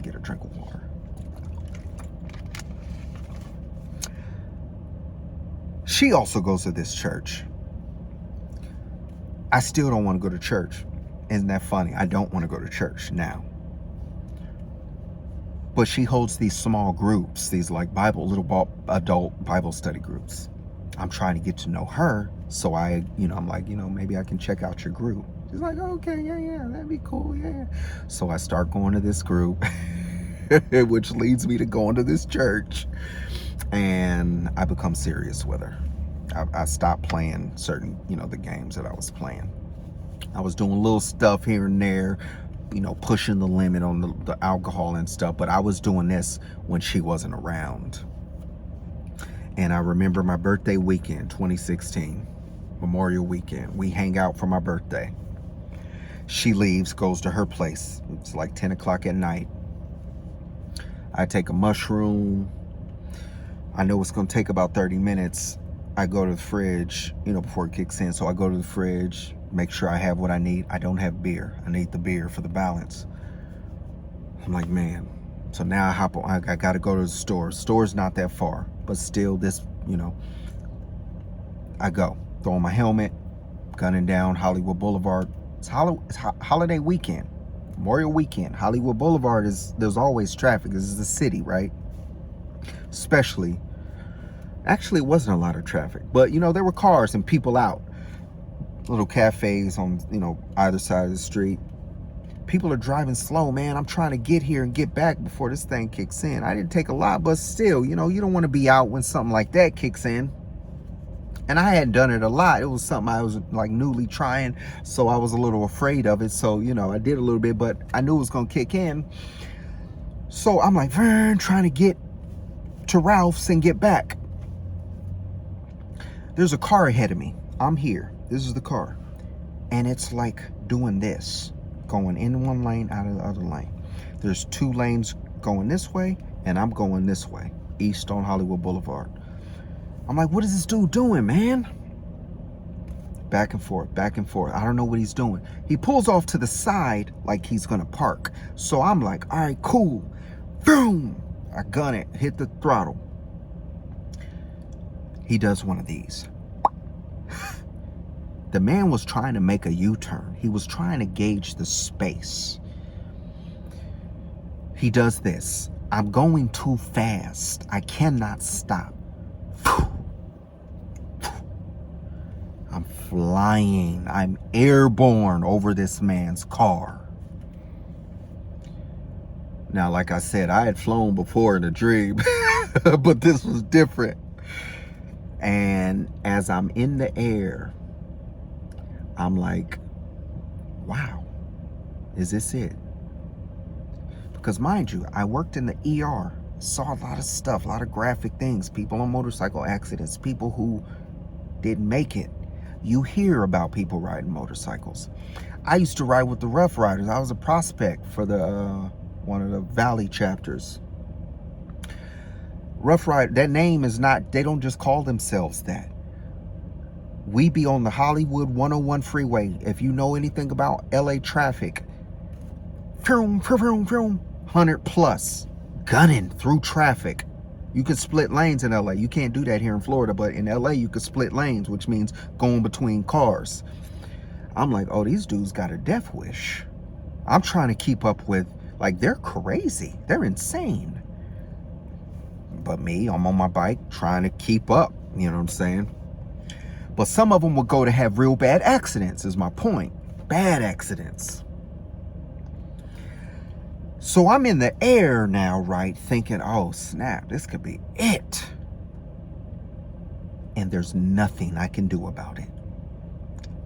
Get a drink of water. She also goes to this church. I still don't want to go to church. Isn't that funny? I don't want to go to church now. But she holds these small groups, these like adult Bible study groups. I'm trying to get to know her. So I'm like, maybe I can check out your group. She's like, okay, yeah, that'd be cool, yeah. So I start going to this group, which leads me to going to this church. And I become serious with her. I stopped playing certain, the games that I was playing. I was doing little stuff here and there, pushing the limit on the alcohol and stuff. But I was doing this when she wasn't around. And I remember my birthday weekend, 2016, Memorial Weekend. We hang out for my birthday. She leaves, goes to her place. It's like 10 o'clock at night. I take a mushroom. I know it's going to take about 30 minutes. I go to the fridge, before it kicks in. So I go to the fridge, make sure I have what I need. I don't have beer. I need the beer for the balance. I'm like, man. So now I got to go to the store. Store's not that far, but still this, I go. Throw on my helmet, gunning down Hollywood Boulevard. It's holiday weekend, Memorial Weekend. Hollywood Boulevard there's always traffic. This is the city, right? Actually, it wasn't a lot of traffic, but there were cars and people out. Little cafes on, either side of the street. People are driving slow, man. I'm trying to get here and get back before this thing kicks in. I didn't take a lot, but still, you don't want to be out when something like that kicks in. And I hadn't done it a lot. It was something I was like newly trying, so I was a little afraid of it. So, I did a little bit, but I knew it was going to kick in. So I'm like, trying to get to Ralph's and get back. There's a car ahead of me. I'm here. This is the car. And it's like doing this, going in one lane, out of the other lane. There's 2 lanes going this way, and I'm going this way, east on Hollywood Boulevard. I'm like, what is this dude doing, man? Back and forth, back and forth. I don't know what he's doing. He pulls off to the side like he's gonna park. So I'm like, all right, cool. Boom! I gun it, hit the throttle. He does one of these. The man was trying to make a U-turn. He was trying to gauge the space. He does this. I'm going too fast. I cannot stop. I'm flying. I'm airborne over this man's car. Now, like I said, I had flown before in a dream, but this was different. And as I'm in the air, I'm like, wow, is this it? Because mind you, I worked in the ER, saw a lot of stuff, a lot of graphic things, people on motorcycle accidents, people who didn't make it. You hear about people riding motorcycles. I used to ride with the Rough Riders. I was a prospect for the one of the Valley chapters. Rough Rider, that name is not, they don't just call themselves that. We be on the Hollywood 101 freeway. If you know anything about LA traffic, 100 plus, gunning through traffic. You can split lanes in LA. You can't do that here in Florida, but in LA you can split lanes, which means going between cars. I'm like, oh, these dudes got a death wish. I'm trying to keep up with, like, they're crazy. They're insane. But me, I'm on my bike trying to keep up, you know what I'm saying? But some of them will go to have real bad accidents, is my point. Bad accidents. So I'm in the air now, right? Thinking, oh, snap, this could be it. And there's nothing I can do about it.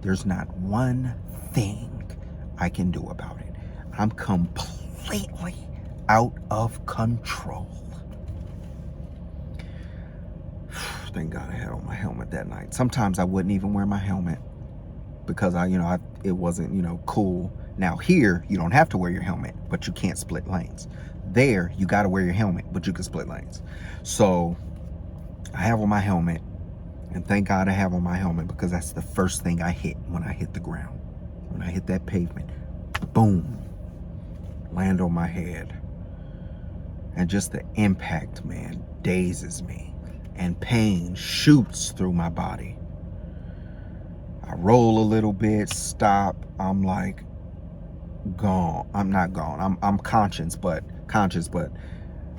There's not one thing I can do about it. I'm completely out of control. Thank God I had on my helmet that night. Sometimes I wouldn't even wear my helmet because it wasn't, cool. Now here, you don't have to wear your helmet, but you can't split lanes. There, you got to wear your helmet, but you can split lanes. So I have on my helmet, and thank God I have on my helmet because that's the first thing I hit when I hit the ground. When I hit that pavement, boom, land on my head. And just the impact, man, dazes me. and pain shoots through my body. I roll a little bit, stop. I'm like gone. I'm not gone. I'm conscious, but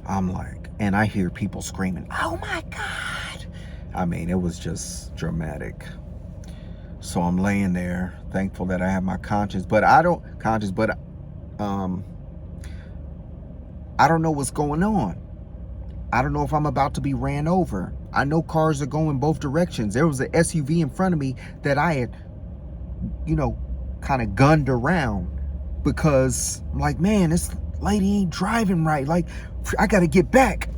I'm like, and I hear people screaming, "Oh my God." I mean, it was just dramatic. So I'm laying there, thankful that I have my conscience, but I don't know what's going on. I don't know if I'm about to be ran over. I know cars are going both directions. There was an SUV in front of me that I had, kind of gunned around because I'm like, man, this lady ain't driving right. Like, I got to get back.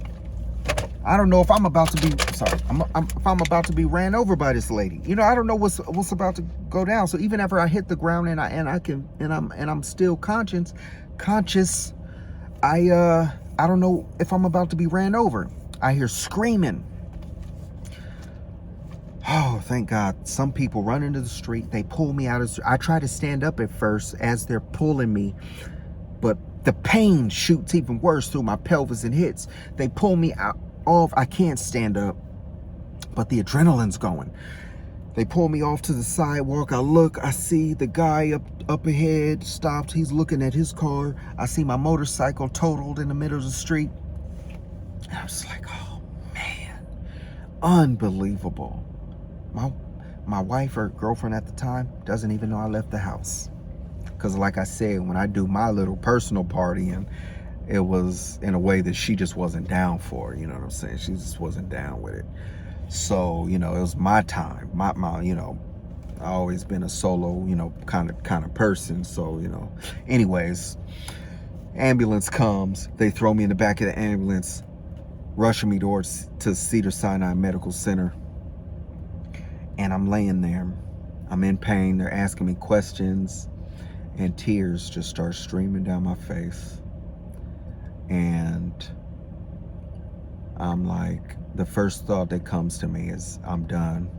I don't know if I'm about to be, if I'm about to be ran over by this lady. I don't know what's about to go down. So even after I hit the ground and I'm still conscious, I don't know if I'm about to be ran over. I hear screaming. Oh, thank God. Some people run into the street. They pull me out of the street. I try to stand up at first as they're pulling me, but the pain shoots even worse through my pelvis and hits. They pull me out off. I can't stand up, but the adrenaline's going. They pull me off to the sidewalk. I look, I see the guy up ahead stopped. He's looking at his car. I see my motorcycle totaled in the middle of the street. And I was like, oh man, unbelievable. My wife or girlfriend at the time doesn't even know I left the house. Because like I said, when I do my little personal partying, it was in a way that she just wasn't down for. You know what I'm saying? She just wasn't down with it. So, it was my time. My I always been a solo, kind of person. So, anyways, ambulance comes. They throw me in the back of the ambulance, rushing me to Cedars-Sinai Medical Center. And I'm laying there. I'm in pain. They're asking me questions, and tears just start streaming down my face. And I'm like, the first thought that comes to me is, I'm done.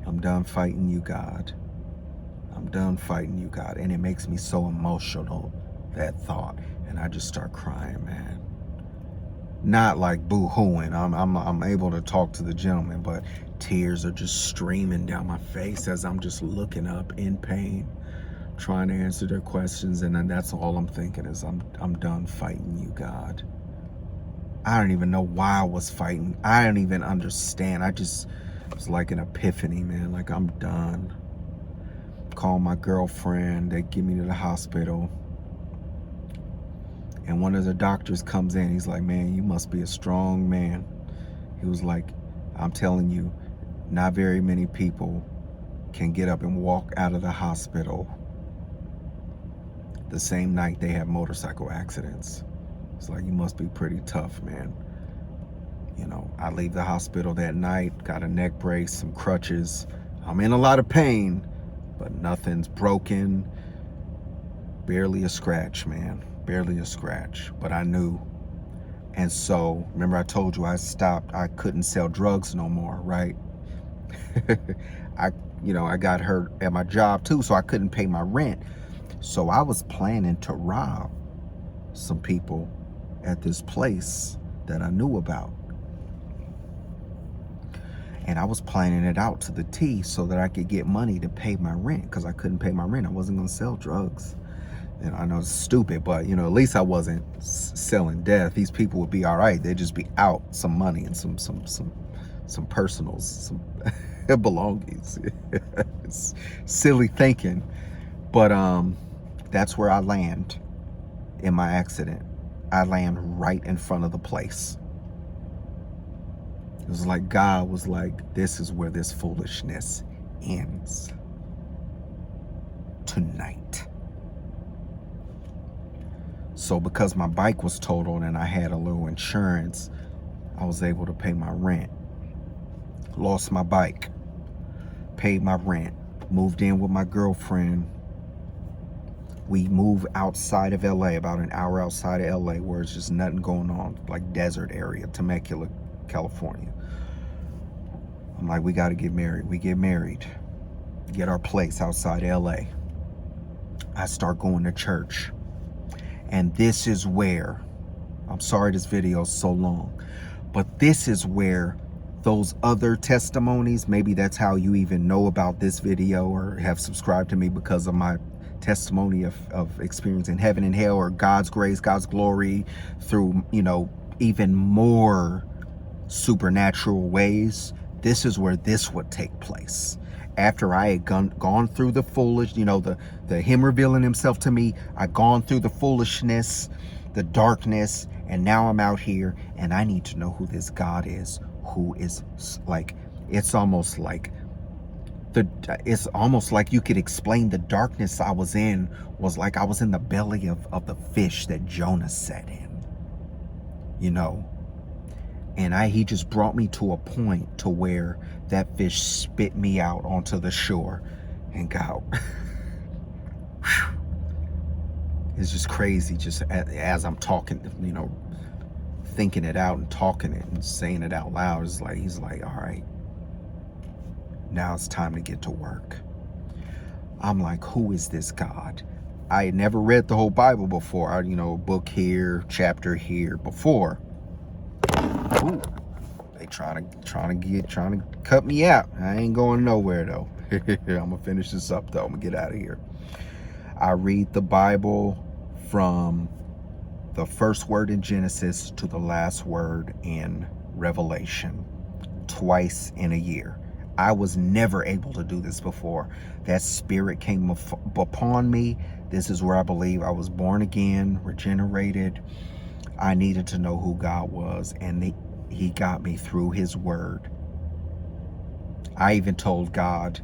I'm done fighting you, God. I'm done fighting you, God. And it makes me so emotional, that thought. And I just start crying, man. Not like boo-hooing. I'm able to talk to the gentleman, but tears are just streaming down my face as I'm just looking up in pain, trying to answer their questions. And then that's all I'm thinking is, I'm done fighting you, God. I don't even know why I was fighting. I don't even understand. It was like an epiphany, man. Like, I'm done. Call my girlfriend. They get me to the hospital. And one of the doctors comes in. He's like, man, you must be a strong man. He was like, I'm telling you, not very many people can get up and walk out of the hospital the same night they have motorcycle accidents. It's like, you must be pretty tough, man. I leave the hospital that night, got a neck brace, some crutches. I'm in a lot of pain, but nothing's broken. Barely a scratch, man. Barely a scratch. But I knew. And so, remember I told you I stopped. I couldn't sell drugs no more, right? I got hurt at my job too, so I couldn't pay my rent. So I was planning to rob some people at this place that I knew about. And I was planning it out to the T so that I could get money to pay my rent, because I couldn't pay my rent. I wasn't going to sell drugs. And I know it's stupid, but at least I wasn't selling death. These people would be all right. They'd just be out some money and some personals, some belongings. It's silly thinking, but that's where I land in my accident. I land right in front of the place. It was like God was like, this is where this foolishness ends. Tonight. So because my bike was totaled and I had a little insurance, I was able to pay my rent. Lost my bike. Paid my rent. Moved in with my girlfriend. We moved outside of LA, about an hour outside of LA, where it's just nothing going on, like desert area, Temecula, California. I'm like, we got to get married. We get married, get our place outside LA. I start going to church. And this is where, I'm sorry this video is so long, but this is where those other testimonies, maybe that's how you even know about this video or have subscribed to me, because of my testimony of experiencing heaven and hell, or God's grace, God's glory through, you know, even more supernatural ways. This is where this would take place. After I had gone through the foolish, you know, the him revealing himself to me, I'd gone through the foolishness, the darkness, and now I'm out here and I need to know who this God is, who is like, it's almost like you could explain the darkness I was in was like I was in the belly of the fish that Jonah sat in, you know. And he just brought me to a point to where that fish spit me out onto the shore and got it's just crazy, just as I'm talking, you know, thinking it out and talking it and saying it out loud. It's like, he's like, all right, now it's time to get to work. I'm like, who is this God? I had never read the whole Bible before. You know, book here, chapter here before. Ooh, they trying to cut me out. I ain't going nowhere though. I'm gonna finish this up though. I'm gonna get out of here. I read the Bible from the first word in Genesis to the last word in Revelation, twice in a year. I was never able to do this before. That spirit came upon me. This is where I believe I was born again, regenerated. I needed to know who God was, and he got me through his word. I even told God,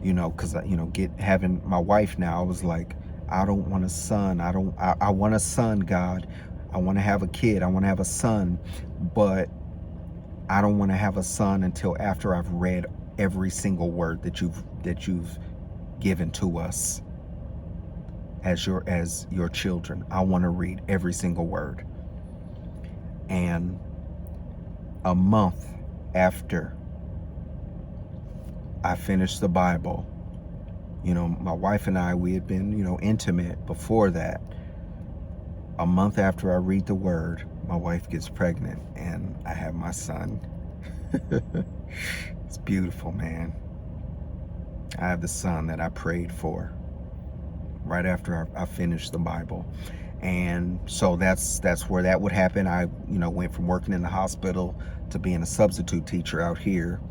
you know, because, you know, having my wife now, I was like, I don't want a son. I want a son, God. I want to have a kid. I want to have a son, but I don't want to have a son until after I've read every single word that you've given to us as your children. I want to read every single word. And a month after I finished the Bible, you know, my wife and I, we had been, you know, intimate before that. A month after I read the word, my wife gets pregnant and I have my son. It's beautiful, man. I have the son that I prayed for right after I finished the Bible. And so that's where that would happen. I, you know, went from working in the hospital to being a substitute teacher out here.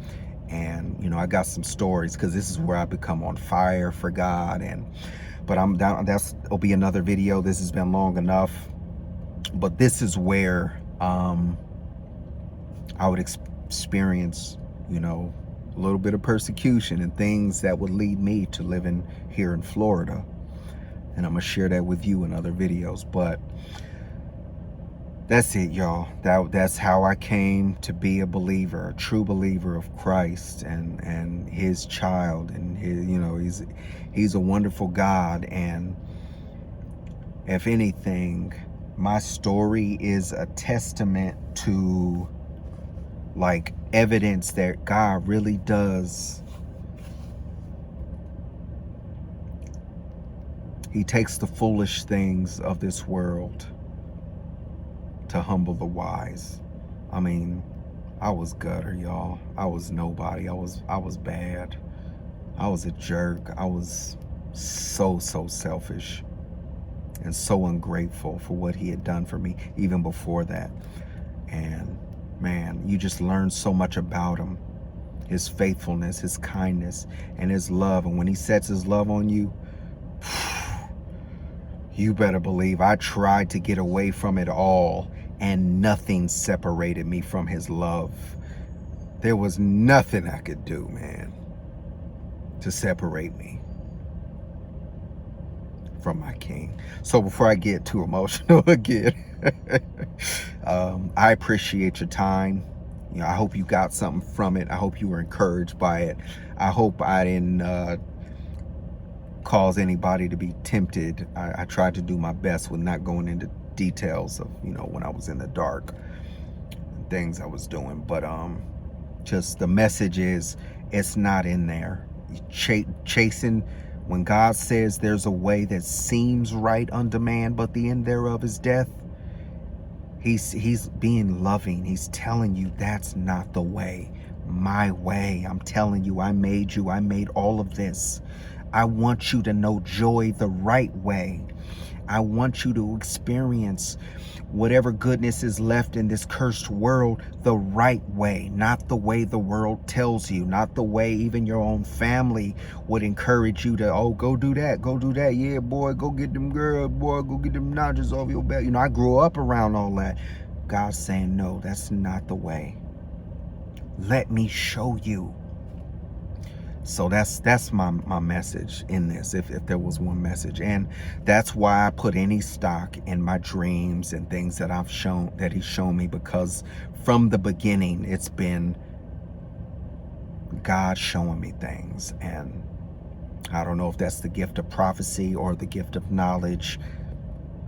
And, you know, I got some stories, because this is where I become on fire for God. But I'm down. That'll be another video. This has been long enough. But this is where I would experience, you know, a little bit of persecution and things that would lead me to living here in Florida. And I'm gonna share that with you in other videos. But that's it, y'all. That's how I came to be a believer, a true believer of Christ and his child. And his, you know, he's a wonderful God. And if anything, my story is a testament to, like, evidence that God really does. He takes the foolish things of this world to humble the wise. I mean, I was gutter, y'all. I was nobody. I was bad. I was a jerk. I was so selfish and so ungrateful for what he had done for me even before that. And man, you just learn so much about him, his faithfulness, his kindness, and his love. And when he sets his love on you, you better believe I tried to get away from it all, and nothing separated me from his love. There was nothing I could do, man, to separate me from my King. So before I get too emotional again, I appreciate your time. You know, I hope you got something from it. I hope you were encouraged by it. I hope I didn't cause anybody to be tempted. I tried to do my best with not going into details of, you know, when I was in the dark and things I was doing. But just the message is, it's not in there. Chasing, when God says there's a way that seems right unto man, but the end thereof is death, He's being loving. He's telling you that's not the way. My way. I'm telling you, I made you. I made all of this. I want you to know joy the right way. I want you to experience whatever goodness is left in this cursed world the right way, not the way the world tells you, not the way even your own family would encourage you to, oh, go do that, go do that. Yeah, boy, go get them girls, boy, go get them notches off your back. You know, I grew up around all that. God's saying, no, that's not the way. Let me show you. So that's my message in this, if there was one message. And that's why I put any stock in my dreams and things that he's shown me, because from the beginning it's been God showing me things. And I don't know if that's the gift of prophecy or the gift of knowledge.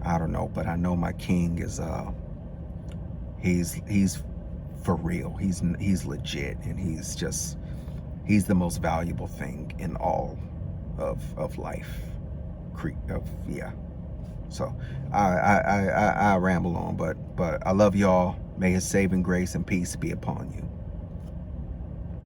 I don't know, but I know my king is he's for real. He's legit, and he's the most valuable thing in all of life. Yeah. So I ramble on, but I love y'all. May his saving grace and peace be upon you.